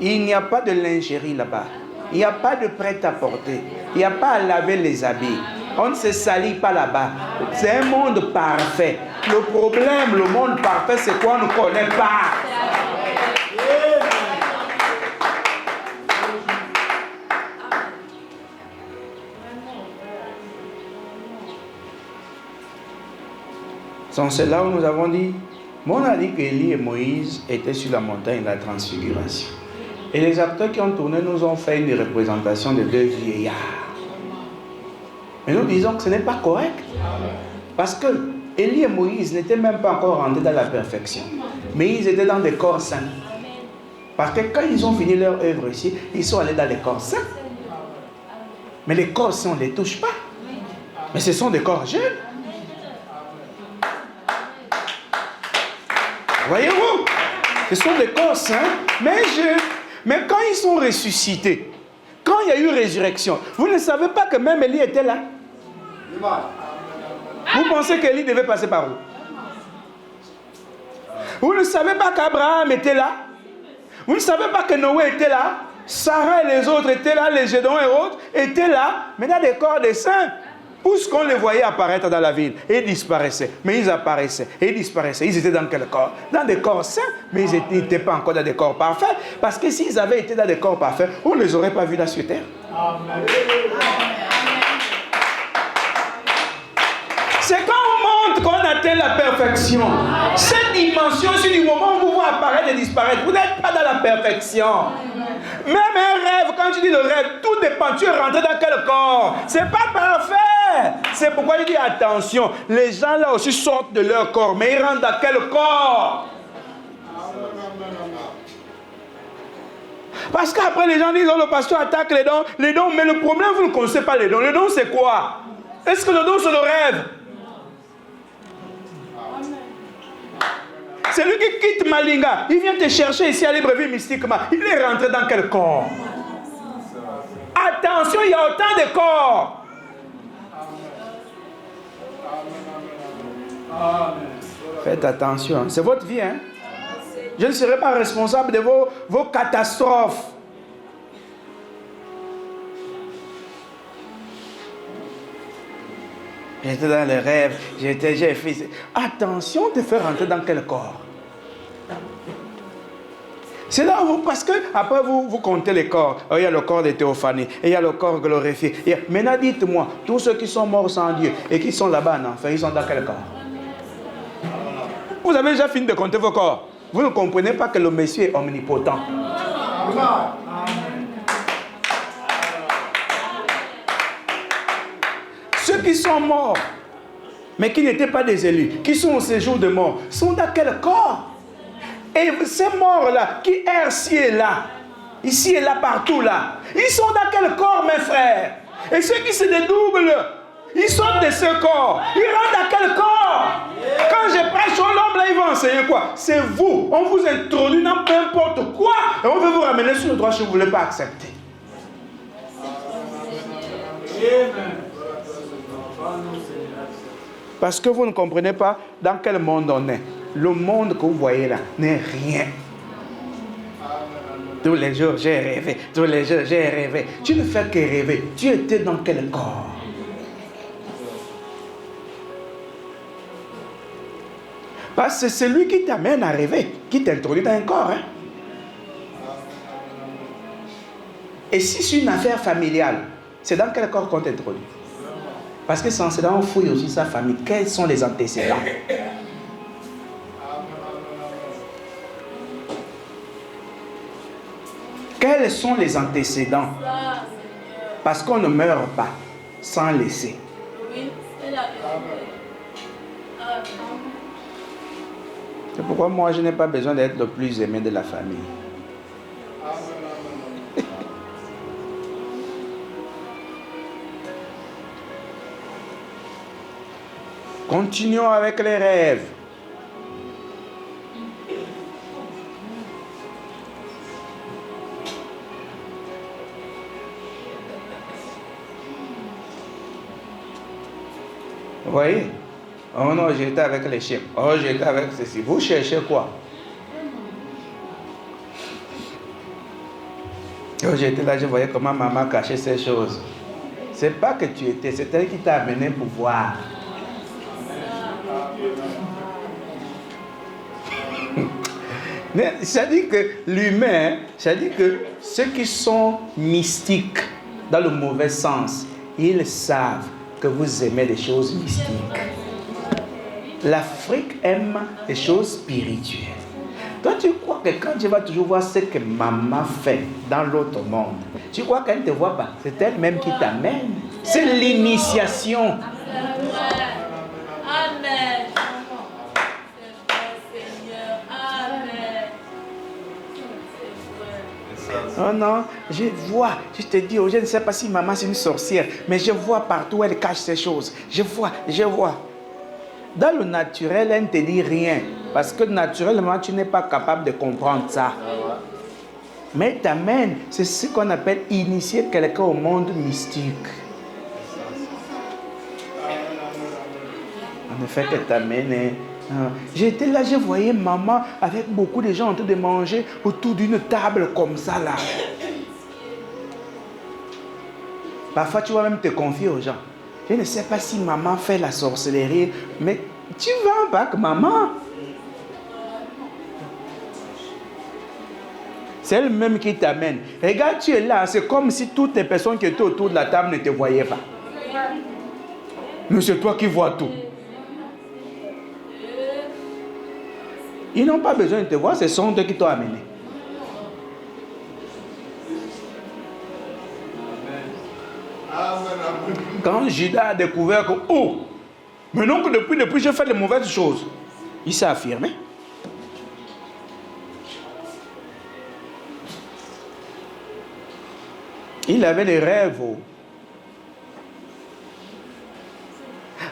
Il n'y a pas de lingerie là-bas. Il n'y a pas de prêt-à-porter. Il n'y a pas à laver les habits. On ne se salit pas là-bas. C'est un monde parfait. Le problème, le monde parfait, c'est qu'on ne connaît pas. C'est là où nous avons dit, on a dit qu'Élie et Moïse étaient sur la montagne de la transfiguration. Et les acteurs qui ont tourné nous ont fait une représentation de deux vieillards. Mais nous disons que ce n'est pas correct. Parce que Élie et Moïse n'étaient même pas encore rentrés dans la perfection. Mais ils étaient dans des corps saints. Parce que quand ils ont fini leur œuvre ici, ils sont allés dans les corps saints. Mais les corps saints, on ne les touche pas. Mais ce sont des corps jeunes. Voyez-vous, ce sont des corps saints, mais quand ils sont ressuscités, quand il y a eu résurrection, vous ne savez pas que même Élie était là. Vous pensez qu'Élie devait passer par où? Vous ne savez pas qu'Abraham était là. Vous ne savez pas que Noé était là. Sarah et les autres étaient là, les Gédéons et autres étaient là, mais dans des corps des saints. Puisqu'on les voyait apparaître dans la ville, et ils disparaissaient, mais ils apparaissaient, et ils disparaissaient. Ils étaient dans quel corps? Dans des corps sains, mais ils n'étaient pas encore dans des corps parfaits. Parce que s'ils avaient été dans des corps parfaits, on ne les aurait pas vus là sur terre. Amen. C'est quand on montre qu'on atteint la perfection. Cette dimension, c'est du moment où vous voyez apparaître et disparaître. Vous n'êtes pas dans la perfection. Même un rêve, quand tu dis le rêve, tout dépend. Tu es rentré dans quel corps? C'est pas parfait. C'est pourquoi il dit attention. Les gens là aussi sortent de leur corps. Mais ils rentrent dans quel corps? Parce qu'après les gens disent, oh, le pasteur attaque les dons. Les dons, mais le problème, vous ne connaissez pas les dons. Les dons, c'est quoi? Est-ce que le don, c'est le rêve? C'est lui qui quitte Malinga. Il vient te chercher ici à Libreville mystiquement. Il est rentré dans quel corps? Attention, il y a autant de corps. Faites attention. C'est votre vie. Hein? Je ne serai pas responsable de vos catastrophes. J'étais dans les rêves, j'ai fait... Attention de faire rentrer dans quel corps? C'est là où, parce que après vous comptez les corps. Il y a le corps de Théophanie, et il y a le corps glorifié. Maintenant dites-moi, tous ceux qui sont morts sans Dieu et qui sont là-bas en enfer, ils sont dans quel corps? Vous avez déjà fini de compter vos corps. Vous ne comprenez pas que le Messie est omnipotent. Ceux qui sont morts, mais qui n'étaient pas des élus, qui sont au séjour de mort, sont dans quel corps? Et ces morts-là, qui errent ici et là, partout là, ils sont dans quel corps, mes frères? Et ceux qui se dédoublent, ils sortent de ce corps. Ils rentrent dans quel corps? Quand je prêche au l'homme, là, ils vont enseigner quoi? C'est vous. On vous introduit dans peu importe quoi, et on veut vous ramener sur le droit si vous ne voulez pas accepter. Amen. Parce que vous ne comprenez pas dans quel monde on est. Le monde que vous voyez là n'est rien. Tous les jours, j'ai rêvé. Tous les jours, j'ai rêvé. Tu ne fais que rêver. Tu étais dans quel corps? Parce que c'est lui qui t'amène à rêver, qui t'introduit dans un corps. Hein? Et si c'est une affaire familiale, c'est dans quel corps qu'on t'introduit? Parce que c'est là on fouille aussi sa famille. Quels sont les antécédents? Quels sont les antécédents? Parce qu'on ne meurt pas sans laisser. C'est pourquoi moi, je n'ai pas besoin d'être le plus aimé de la famille. Continuons avec les rêves. Vous voyez? Oh non, j'étais avec les chiens. Oh, j'étais avec ceci. Vous cherchez quoi? Oh, j'étais là, je voyais comment maman cachait ces choses. C'est pas que tu étais, c'est elle qui t'a amené pour voir. Ça dit que l'humain, ça dit que ceux qui sont mystiques, dans le mauvais sens, ils savent que vous aimez les choses mystiques. L'Afrique aime les choses spirituelles. Toi, tu crois que quand tu vas toujours voir ce que maman fait dans l'autre monde, tu crois qu'elle ne te voit pas? C'est elle-même qui t'amène. C'est l'initiation. Amen. Oh non, je vois, je te dis, je ne sais pas si maman c'est une sorcière, mais je vois partout où elle cache ces choses. Je vois. Dans le naturel, elle ne te dit rien, parce que naturellement, tu n'es pas capable de comprendre ça. Mais elle t'amène, c'est ce qu'on appelle initier quelqu'un au monde mystique. En effet, qu'elle t'amène. J'étais là, je voyais maman avec beaucoup de gens en train de manger autour d'une table comme ça là. Parfois, tu vas même te confier aux gens. Je ne sais pas si maman fait la sorcellerie, mais tu vas en bas que maman. C'est elle-même qui t'amène. Regarde, tu es là, c'est comme si toutes les personnes qui étaient autour de la table ne te voyaient pas. Mais c'est toi qui vois tout. Ils n'ont pas besoin de te voir, ce sont eux qui t'ont amené. Quand Judas a découvert que, oh, maintenant que depuis j'ai fait de mauvaises choses, il s'est affirmé. Il avait des rêves.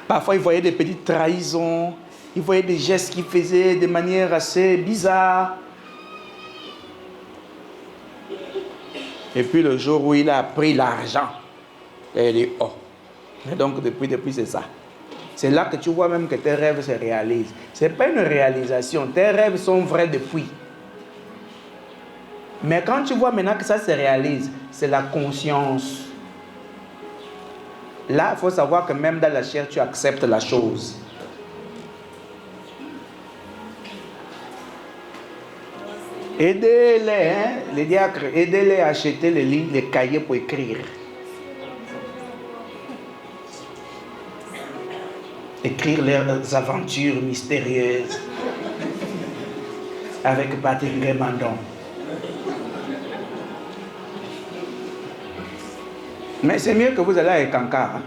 Parfois, il voyait des petites trahisons. Il voyait des gestes qu'il faisait de manière assez bizarre. Et puis le jour où il a pris l'argent, il dit, oh. Et donc depuis c'est ça. C'est là que tu vois même que tes rêves se réalisent. Ce n'est pas une réalisation. Tes rêves sont vrais depuis. Mais quand tu vois maintenant que ça se réalise, c'est la conscience. Là, il faut savoir que même dans la chair, tu acceptes la chose. Aidez-les, les diacres, aidez-les à acheter les livres, les cahiers pour écrire. Écrire leurs aventures mystérieuses avec Patrick Grémandon. Mais c'est mieux que vous allez avec Kankar. Hein?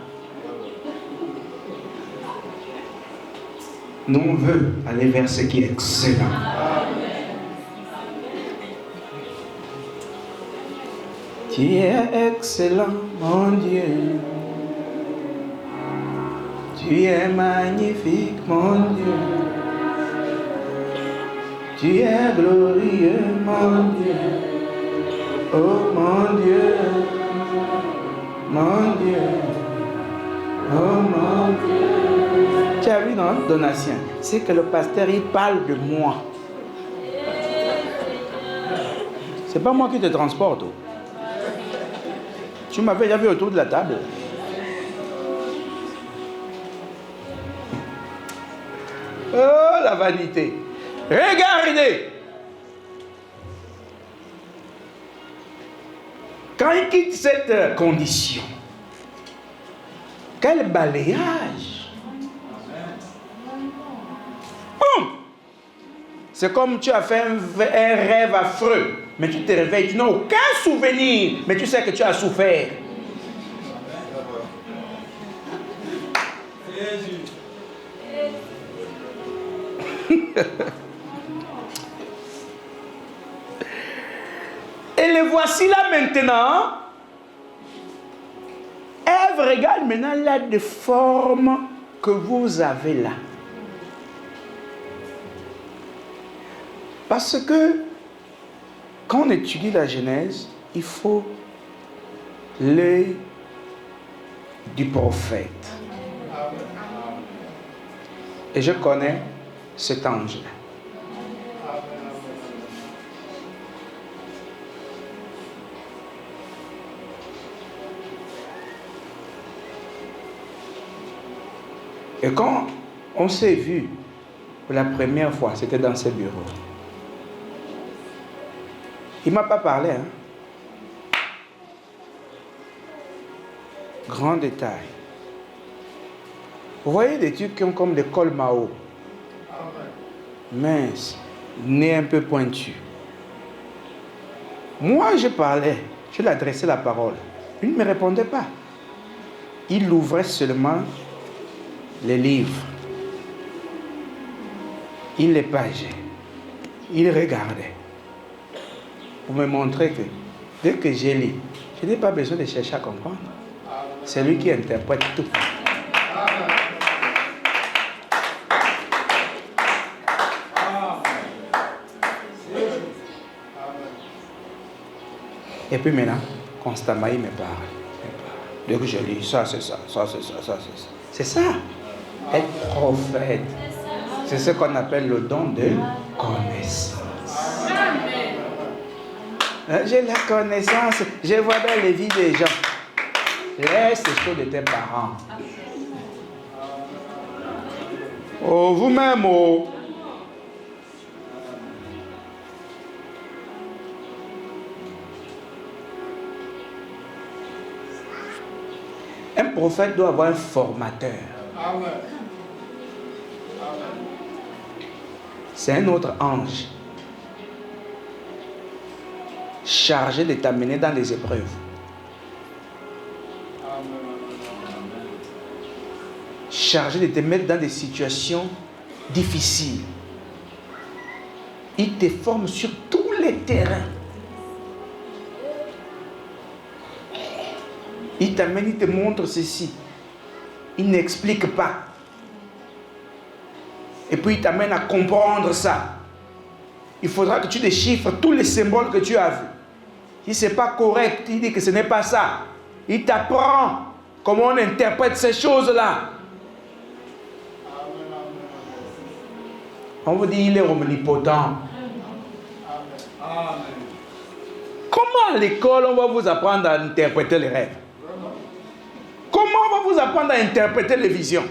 Nous, on veut aller vers ce qui est excellent. Tu es excellent, mon Dieu. Tu es magnifique, mon Dieu. Tu es glorieux, mon Dieu. Oh, mon Dieu. Mon Dieu. Oh, mon Dieu. Tu as vu dans Donatien, c'est que le pasteur, il parle de moi. C'est pas moi qui te transporte. Tu m'avais déjà vu autour de la table. Oh, la vanité. Regardez. Quand il quitte cette condition, quel balayage. Boum. C'est comme tu as fait un rêve affreux, mais tu te réveilles, tu n'as aucun souvenir, mais tu sais que tu as souffert. voici là maintenant, Ève regarde maintenant la forme que vous avez là. Parce que quand on étudie la Genèse, il faut l'œil du prophète. Et je connais cet ange-là. Et quand on s'est vu pour la première fois, c'était dans ce bureau. Il ne m'a pas parlé. Grand détail. Vous voyez des trucs qui ont comme des cols Mao. Mince, nez un peu pointu. Moi, je parlais, je lui adressais la parole. Il ne me répondait pas. Il ouvrait seulement les livres. Il les pageait. Il regardait. Pour me montrer que dès que j'ai lu, je n'ai pas besoin de chercher à comprendre. C'est lui qui interprète tout. Et puis maintenant, constamment, il me parle. Dès que je lis, ça c'est ça, ça c'est ça, ça c'est ça. C'est ça, être prophète. C'est ce qu'on appelle le don de connaissance. J'ai la connaissance, je vois dans les vies des gens. Laisse les choses de tes parents. Oh, vous-même, oh. Un prophète doit avoir un formateur. C'est un autre ange chargé de t'amener dans les épreuves. Chargé de te mettre dans des situations difficiles. Il te forme sur tous les terrains. Il t'amène, il te montre ceci. Il n'explique pas. Et puis il t'amène à comprendre ça. Il faudra que tu déchiffres tous les symboles que tu as vus. Si ce n'est pas correct, il dit que ce n'est pas ça. Il t'apprend comment on interprète ces choses-là. On vous dit il est omnipotent. Comment à l'école on va vous apprendre à interpréter les rêves? Comment on va vous apprendre à interpréter les visions?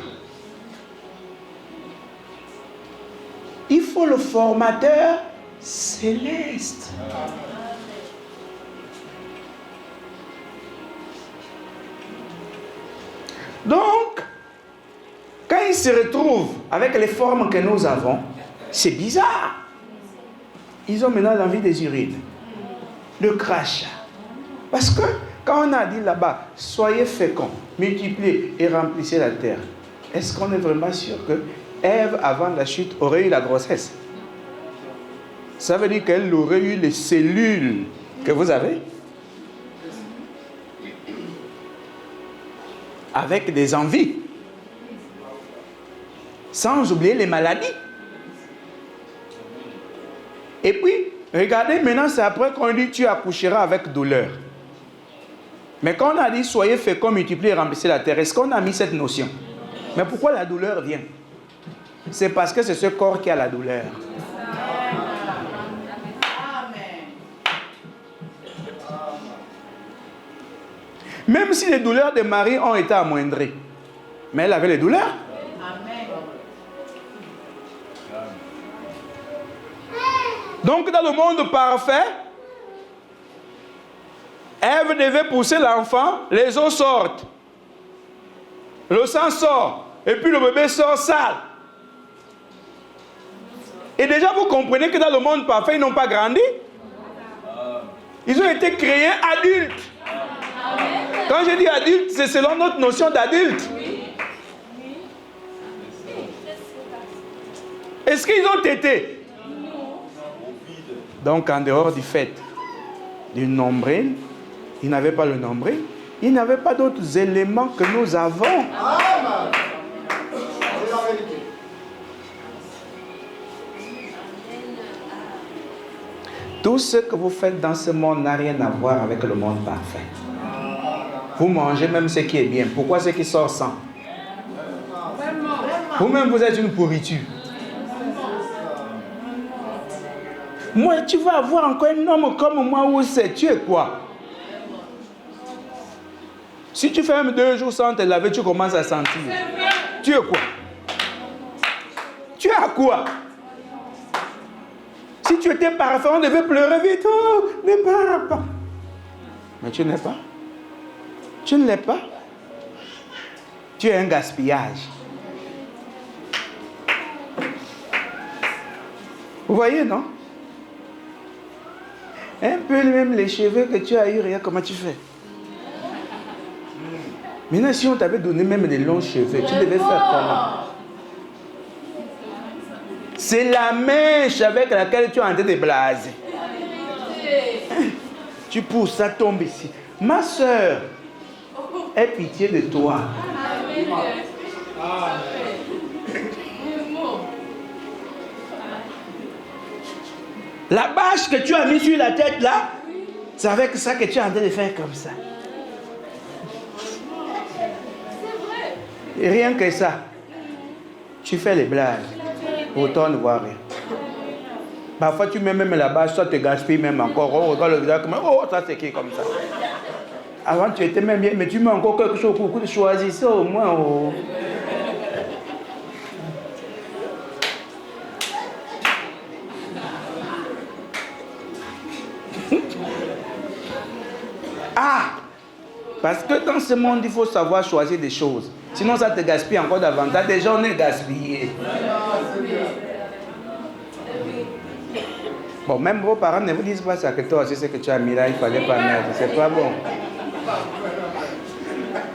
Il faut le formateur céleste. Donc, quand ils se retrouvent avec les formes que nous avons, c'est bizarre. Ils ont maintenant l'envie des urines, le crachat. Parce que quand on a dit là-bas, soyez féconds, multipliez et remplissez la terre, est-ce qu'on est vraiment sûr que Ève, avant la chute, aurait eu la grossesse? Ça veut dire qu'elle aurait eu les cellules que vous avez, avec des envies, sans oublier les maladies. Et puis, regardez maintenant, c'est après qu'on dit tu accoucheras avec douleur. Mais quand on a dit soyez féconds, multipliez et remplissez la terre, est-ce qu'on a mis cette notion? Mais pourquoi la douleur vient? C'est parce que c'est ce corps qui a la douleur. Même si les douleurs de Marie ont été amoindries, mais elle avait les douleurs. Donc dans le monde parfait, Ève devait pousser l'enfant, les os sortent, le sang sort, et puis le bébé sort sale. Et déjà vous comprenez que dans le monde parfait, ils n'ont pas grandi. Ils ont été créés adultes. Quand je dis adulte, c'est selon notre notion d'adulte. Est-ce qu'ils ont été? Donc en dehors du fait du nombril. Il n'avait pas le nombril. Il n'avait pas d'autres éléments que nous avons. Amen. C'est la vérité. Tout ce que vous faites dans ce monde n'a rien à voir avec le monde parfait. Vous mangez même ce qui est bien. Pourquoi ce qui sort sang? Vous-même, vous êtes une pourriture. Moi, tu vas avoir encore un homme comme moi où c'est. Tu es quoi? Si tu fais même 2 jours sans te laver, tu commences à sentir. Tu es quoi? Tu es à quoi? Si tu étais parfait, on devait pleurer vite. Oh, ne pleure pas. Mais tu n'es pas. Tu ne l'es pas. Tu es un gaspillage. Vous voyez, non? Un peu même les cheveux que tu as eu, regarde comment tu fais. Maintenant, si on t'avait donné même des longs cheveux, tu devais faire comment? C'est la mèche avec laquelle tu es en train de blaser. Tu pousses, ça tombe ici. Ma soeur, aie pitié de toi. La bâche que tu as mis sur la tête là, c'est avec ça que tu es en train de faire comme ça. Et rien que ça, tu fais les blagues. Pourtant, on ne voit rien. Parfois, tu mets même la bâche, ça te gaspille même encore. On regarde le visage comme oh, ça c'est qui comme ça. Avant, tu étais même bien, mais tu mets encore quelque chose pour que tu choisisses au moins. Oh. Ah! Parce que dans ce monde, il faut savoir choisir des choses. Sinon, ça te gaspille encore davantage. Déjà, on est gaspillé. Bon, même vos parents ne vous disent pas ça, que toi aussi, ce que tu as mis là, il ne fallait pas mettre. C'est pas bon.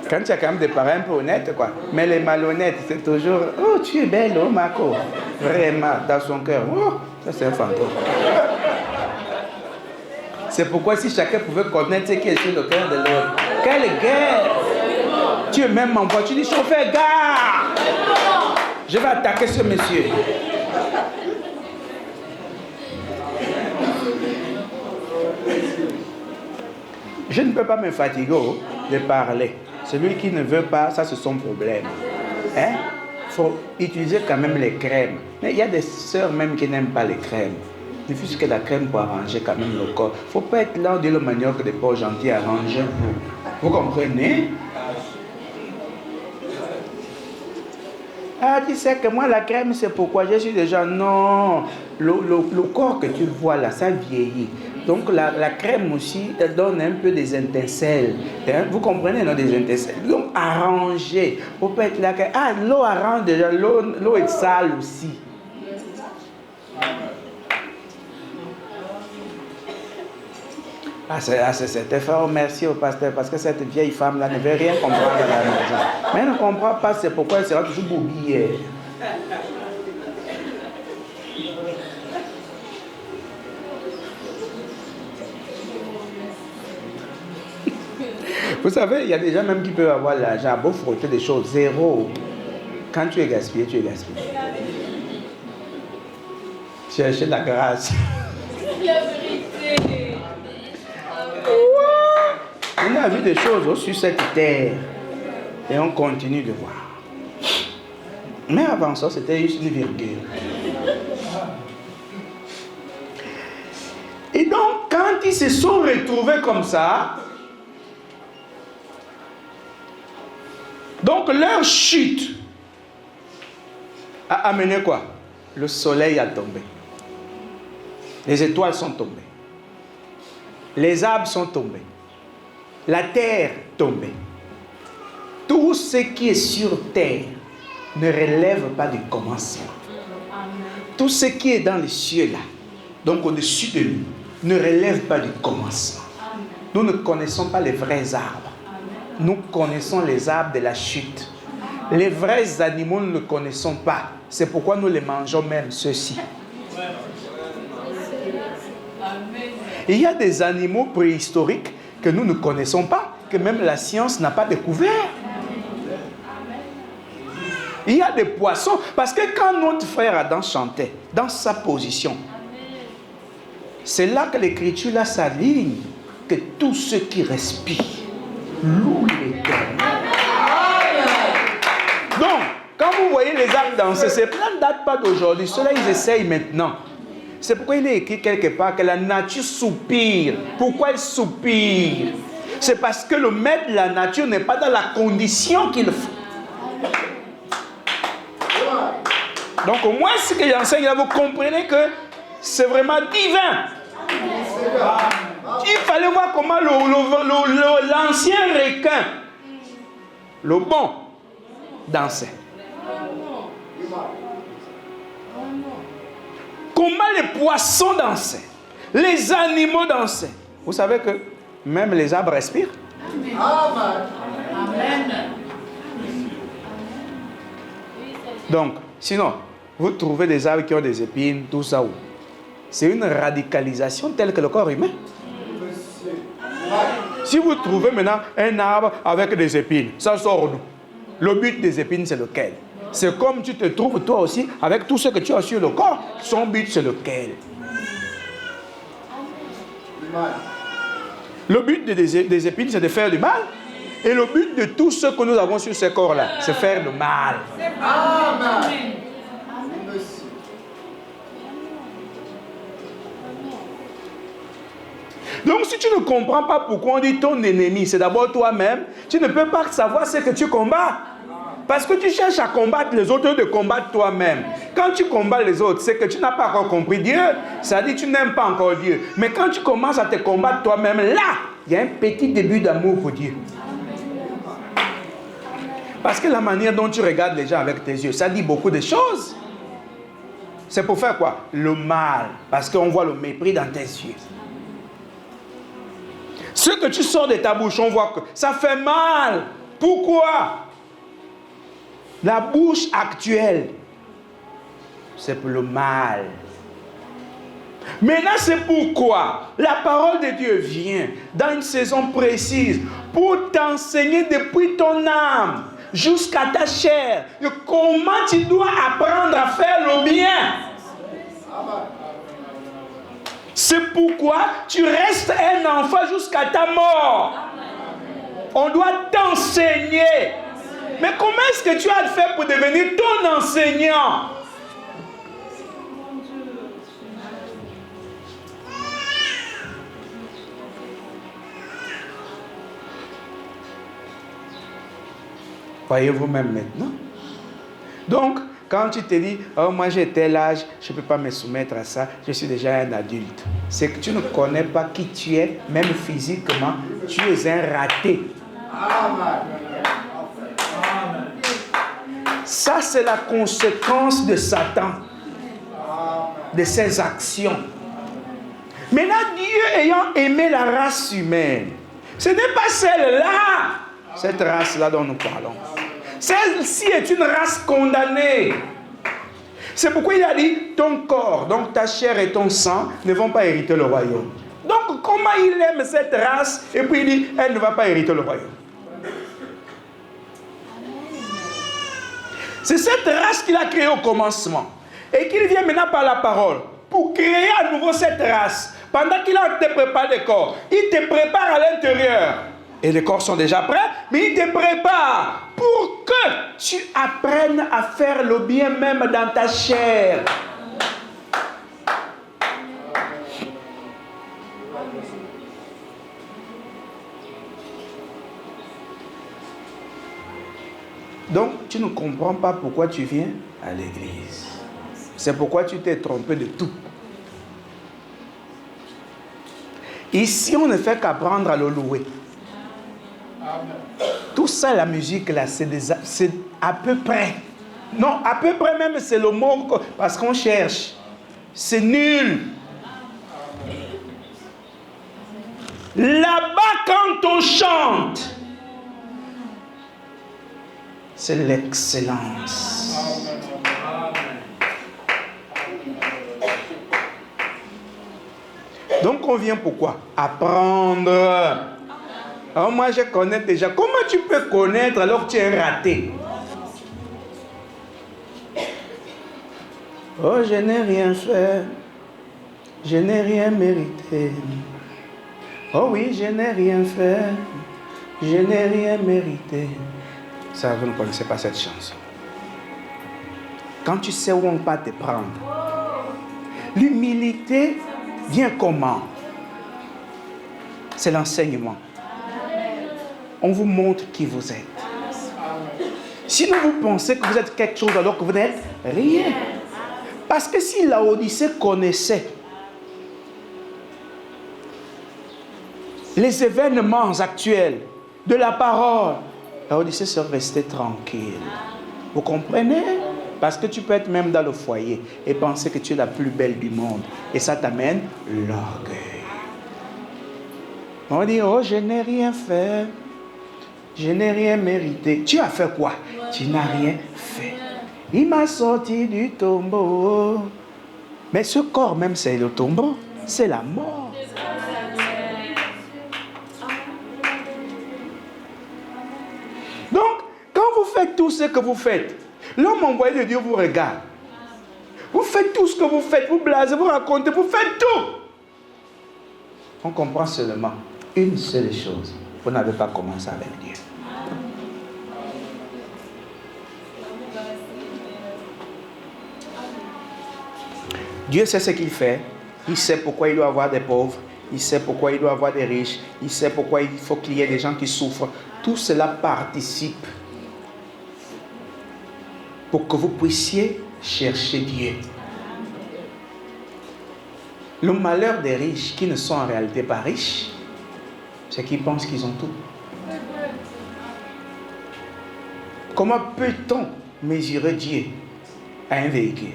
Quand tu as quand même des parents un peu honnêtes, quoi. Mais les malhonnêtes, c'est toujours oh, tu es belle, oh, Marco. Vraiment, dans son cœur. Oh, ça, c'est un fantôme. C'est pourquoi si chacun pouvait connaître ce qui est sur le cœur de l'autre. Quelle guerre! Tu es même en voiture, tu dis chauffeur, gare! Je vais attaquer ce monsieur. Je ne peux pas me fatiguer de parler. Celui qui ne veut pas, ça c'est son problème. Hein? Faut utiliser quand même les crèmes. Mais il y a des sœurs même qui n'aiment pas les crèmes. Il faut que la crème pour arranger quand même le corps. Il ne faut pas être là, on dit le manioc des pauvres gentils arrangés vous. Vous comprenez? Ah, tu sais que moi, la crème, c'est pourquoi je suis déjà... Non, le corps que tu vois là, ça vieillit. Donc, la crème aussi, elle donne un peu des étincelles. Hein? Vous comprenez, non, des étincelles. Donc, arranger. Il ne faut pas être là que... Ah, l'eau arrange déjà, l'eau est sale aussi. C'était fort, merci au pasteur, parce que cette vieille femme-là ne veut rien comprendre à la maison. Mais elle ne comprend pas, c'est pourquoi elle sera toujours boubillée. Vous savez, il y a des gens même qui peuvent avoir l'argent, beau frotter des choses, zéro. Quand tu es gaspillé, tu es gaspillé. Cherchez la grâce. La vérité. On a vu des choses sur cette terre et on continue de voir. Mais avant ça, c'était juste une virgule. Et donc, quand ils se sont retrouvés comme ça, donc leur chute a amené quoi? Le soleil a tombé. Les étoiles sont tombées. Les arbres sont tombés. La terre tombée. Tout ce qui est sur terre ne relève pas du commencement. Tout ce qui est dans les cieux là, donc au-dessus de nous, ne relève pas du commencement. Nous ne connaissons pas les vrais arbres. Nous connaissons les arbres de la chute. Les vrais animaux, nous ne les connaissons pas. C'est pourquoi nous les mangeons même, ceux-ci. Et il y a des animaux préhistoriques que nous ne connaissons pas, que même la science n'a pas découvert. Il y a des poissons, parce que quand notre frère Adam chantait, dans sa position, c'est là que l'écriture là s'aligne, que tous ceux qui respirent louent l'Éternel. Donc, quand vous voyez les arbres danser, ça ne date pas d'aujourd'hui. Ceux-là, ils essayent maintenant. C'est pourquoi il est écrit quelque part que la nature soupire. Pourquoi elle soupire? C'est parce que le maître de la nature n'est pas dans la condition qu'il faut. Donc, au moins, ce que j'enseigne là, vous comprenez que c'est vraiment divin. Il fallait voir comment l'ancien requin, le bon, dansait. Comment les poissons dansaient, les animaux dansaient. Vous savez que même les arbres respirent. Amen. Donc, sinon, vous trouvez des arbres qui ont des épines, tout ça où? C'est une radicalisation telle que le corps humain. Si vous trouvez maintenant un arbre avec des épines, ça sort d'où? Le but des épines, c'est lequel? C'est comme tu te trouves toi aussi avec tout ce que tu as sur le corps. Son but, c'est lequel? Le but des épines, c'est de faire du mal. Et le but de tout ce que nous avons sur ce corps-là, c'est faire le mal. Amen. Donc si tu ne comprends pas pourquoi on dit ton ennemi, c'est d'abord toi-même, tu ne peux pas savoir ce que tu combats. Parce que tu cherches à combattre les autres de combattre toi-même. Quand tu combats les autres, c'est que tu n'as pas encore compris Dieu. Ça dit que tu n'aimes pas encore Dieu. Mais quand tu commences à te combattre toi-même, là, il y a un petit début d'amour pour Dieu. Parce que la manière dont tu regardes les gens avec tes yeux, ça dit beaucoup de choses. C'est pour faire quoi? Le mal. Parce qu'on voit le mépris dans tes yeux. Ce que tu sors de ta bouche, on voit que ça fait mal. Pourquoi? La bouche actuelle, c'est pour le mal. Maintenant, c'est pourquoi la parole de Dieu vient dans une saison précise pour t'enseigner depuis ton âme jusqu'à ta chair de comment tu dois apprendre à faire le bien. C'est pourquoi tu restes un enfant jusqu'à ta mort. On doit t'enseigner. Mais comment est-ce que tu as fait pour devenir ton enseignant? Voyez-vous même maintenant. Donc, quand tu te dis, oh, moi j'ai tel âge, je ne peux pas me soumettre à ça, je suis déjà un adulte. C'est que tu ne connais pas qui tu es, même physiquement, tu es un raté. Ça, c'est la conséquence de Satan, de ses actions. Maintenant, Dieu ayant aimé la race humaine, ce n'est pas celle-là, cette race-là dont nous parlons. Celle-ci est une race condamnée. C'est pourquoi il a dit, ton corps, donc ta chair et ton sang, ne vont pas hériter le royaume. Donc, comment il aime cette race, et puis il dit, elle ne va pas hériter le royaume. C'est cette race qu'il a créée au commencement. Et qu'il vient maintenant par la parole pour créer à nouveau cette race. Pendant qu'il te prépare le corps, il te prépare à l'intérieur. Et les corps sont déjà prêts, mais il te prépare pour que tu apprennes à faire le bien même dans ta chair. Donc, tu ne comprends pas pourquoi tu viens à l'église. C'est pourquoi tu t'es trompé de tout. Ici, on ne fait qu'apprendre à le louer. Tout ça, la musique, là, c'est à peu près. Non, à peu près même, c'est le mot, parce qu'on cherche. C'est nul. Là-bas, quand on chante, c'est l'excellence. Donc on vient pourquoi? Apprendre. Alors moi je connais déjà. Comment tu peux connaître alors que tu es raté? Oh, je n'ai rien fait. Je n'ai rien mérité. Oh oui, je n'ai rien fait. Je n'ai rien mérité. Ça, vous ne connaissez pas cette chanson. Quand tu sais où on va te prendre. L'humilité vient comment? C'est l'enseignement. On vous montre qui vous êtes. Sinon, vous pensez que vous êtes quelque chose alors que vous n'êtes rien. Parce que si Laodicée connaissait les événements actuels de la parole, Laodicée serait restée tranquille. Vous comprenez? Parce que tu peux être même dans le foyer et penser que tu es la plus belle du monde. Et ça t'amène l'orgueil. On dit, oh, je n'ai rien fait. Je n'ai rien mérité. Tu as fait quoi? Tu n'as rien fait. Il m'a sorti du tombeau. Mais ce corps même, c'est le tombeau. C'est la mort. Donc, quand vous faites tout ce que vous faites, l'homme envoyé de Dieu vous regarde. Vous faites tout ce que vous faites. Vous blasez, vous racontez, vous faites tout. On comprend seulement une seule chose. Vous n'avez pas commencé avec Dieu. Dieu sait ce qu'il fait. Il sait pourquoi il doit avoir des pauvres. Il sait pourquoi il doit avoir des riches. Il sait pourquoi il faut qu'il y ait des gens qui souffrent. Tout cela participe pour que vous puissiez chercher Dieu. Le malheur des riches qui ne sont en réalité pas riches, c'est qu'ils pensent qu'ils ont tout. Comment peut-on mesurer Dieu à un véhicule?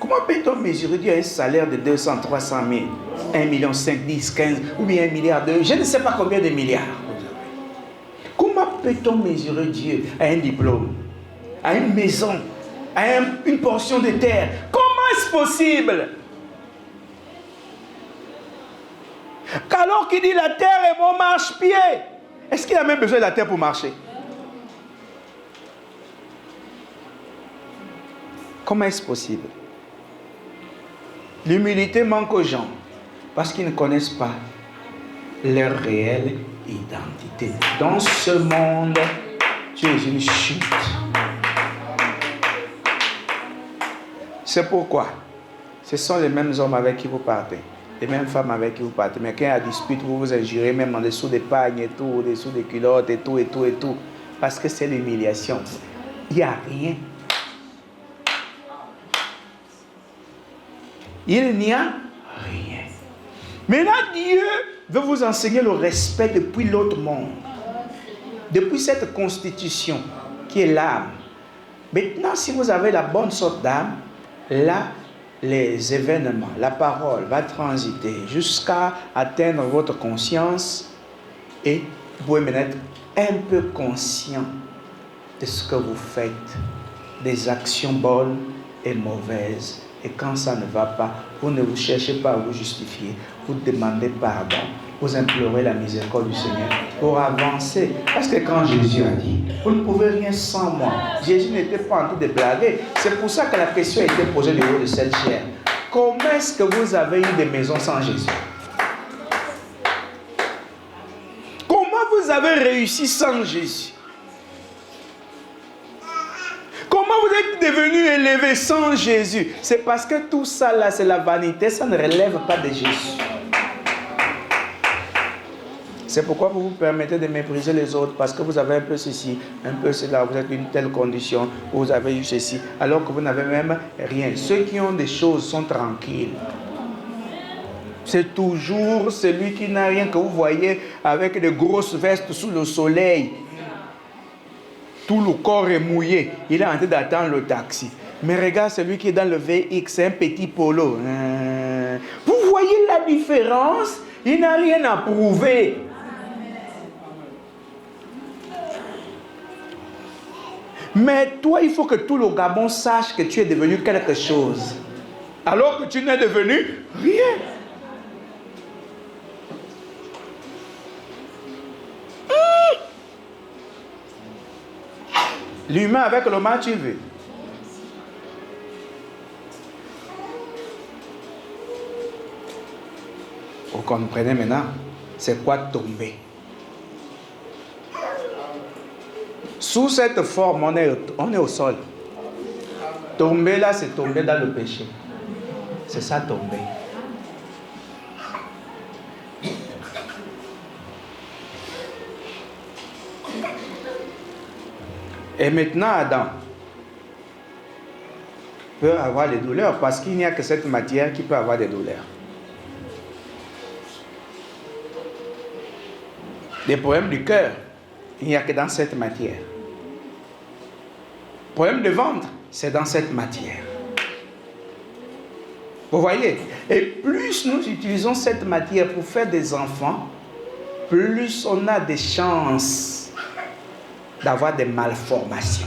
Comment peut-on mesurer Dieu à un salaire de 200, 300 000, 1 million, 5, 10, 15 ou bien 1 milliard de... Je ne sais pas combien de milliards. Comment peut-on mesurer Dieu à un diplôme, à une maison, à une portion de terre? Comment est-ce possible? Alors qu'il dit la terre est mon marche-pied, est-ce qu'il a même besoin de la terre pour marcher? Comment est-ce possible? L'humilité manque aux gens parce qu'ils ne connaissent pas leur réelle identité. Dans ce monde, tu es une chute. C'est pourquoi ce sont les mêmes hommes avec qui vous partez, les mêmes femmes avec qui vous partez. Mais quand il y a dispute, vous vous injurez même en dessous des pagnes et tout, en dessous des culottes et tout, et tout, et tout. Parce que c'est l'humiliation. Il n'y a rien. Il n'y a rien. Maintenant, Dieu veut vous enseigner le respect depuis l'autre monde. Depuis cette constitution qui est l'âme. Maintenant, si vous avez la bonne sorte d'âme, là, les événements, la parole va transiter jusqu'à atteindre votre conscience et vous pouvez maintenant être un peu conscient de ce que vous faites, des actions bonnes et mauvaises. Et quand ça ne va pas, vous ne vous cherchez pas à vous justifier. Vous demandez pardon. Vous implorez la miséricorde du Seigneur pour avancer. Parce que quand Jésus a dit, vous ne pouvez rien sans moi. Jésus n'était pas en train de blaguer. C'est pour ça que la question a été posée du haut de cette chair. Comment est-ce que vous avez eu des maisons sans Jésus? Comment vous avez réussi sans Jésus? Comment vous êtes devenu élevé sans Jésus? C'est parce que tout ça là, c'est la vanité, ça ne relève pas de Jésus. C'est pourquoi vous vous permettez de mépriser les autres, parce que vous avez un peu ceci, un peu cela, vous êtes d'une telle condition, vous avez eu ceci, alors que vous n'avez même rien. Ceux qui ont des choses sont tranquilles. C'est toujours celui qui n'a rien que vous voyez avec de grosses vestes sous le soleil. Tout le corps est mouillé. Il est en train d'attendre le taxi. Mais regarde celui qui est dans le VX, un petit polo. Vous voyez la différence? Il n'a rien à prouver. Mais toi, il faut que tout le Gabon sache que tu es devenu quelque chose. Alors que tu n'es devenu rien. L'humain avec le mal, tu veux. Vous comprenez maintenant? C'est quoi tomber? Sous cette forme, on est au sol. Tomber là, c'est tomber dans le péché. C'est ça, tomber. Et maintenant, Adam peut avoir des douleurs parce qu'il n'y a que cette matière qui peut avoir des douleurs. Des problèmes du cœur, il n'y a que dans cette matière. Problème de ventre, c'est dans cette matière. Vous voyez? Et plus nous utilisons cette matière pour faire des enfants, plus on a des chances d'avoir des malformations.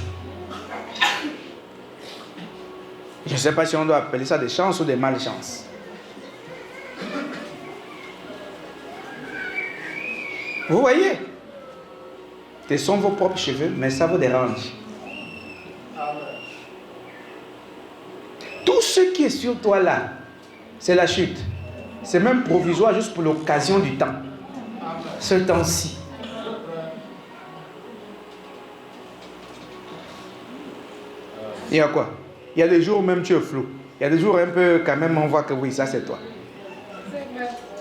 Je ne sais pas si on doit appeler ça des chances ou des malchances. Vous voyez? Ce sont vos propres cheveux, mais ça vous dérange. Tout ce qui est sur toi là, c'est la chute. C'est même provisoire juste pour l'occasion du temps. Ce temps-ci. Il y a quoi? Il y a des jours où même tu es flou. Il y a des jours un peu quand même on voit que oui, ça c'est toi.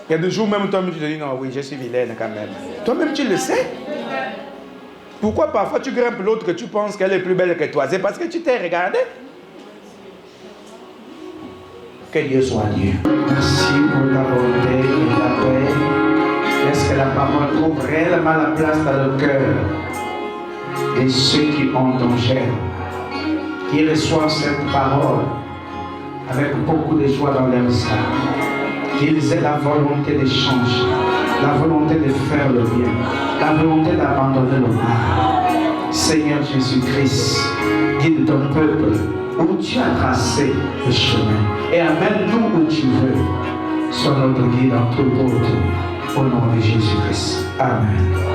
Il y a des jours même toi-même tu te dis non, oui, je suis vilaine quand même. Toi-même tu le sais. Pourquoi parfois tu grimpes l'autre que tu penses qu'elle est plus belle que toi? C'est parce que tu t'es regardé. Que Dieu soit Dieu. Merci pour ta bonté et ta paix. Est-ce que la parole trouve réellement la place dans le cœur de ceux qui ont ton chair, qui reçoivent cette parole avec beaucoup de joie dans leur sein, qu'ils aient la volonté de changer, la volonté de faire le bien, la volonté d'abandonner le mal. Seigneur Jésus-Christ, guide ton peuple où tu as tracé le chemin et amène-nous où tu veux. Sois notre guide en tout autre. Au nom de Jésus-Christ. Amen.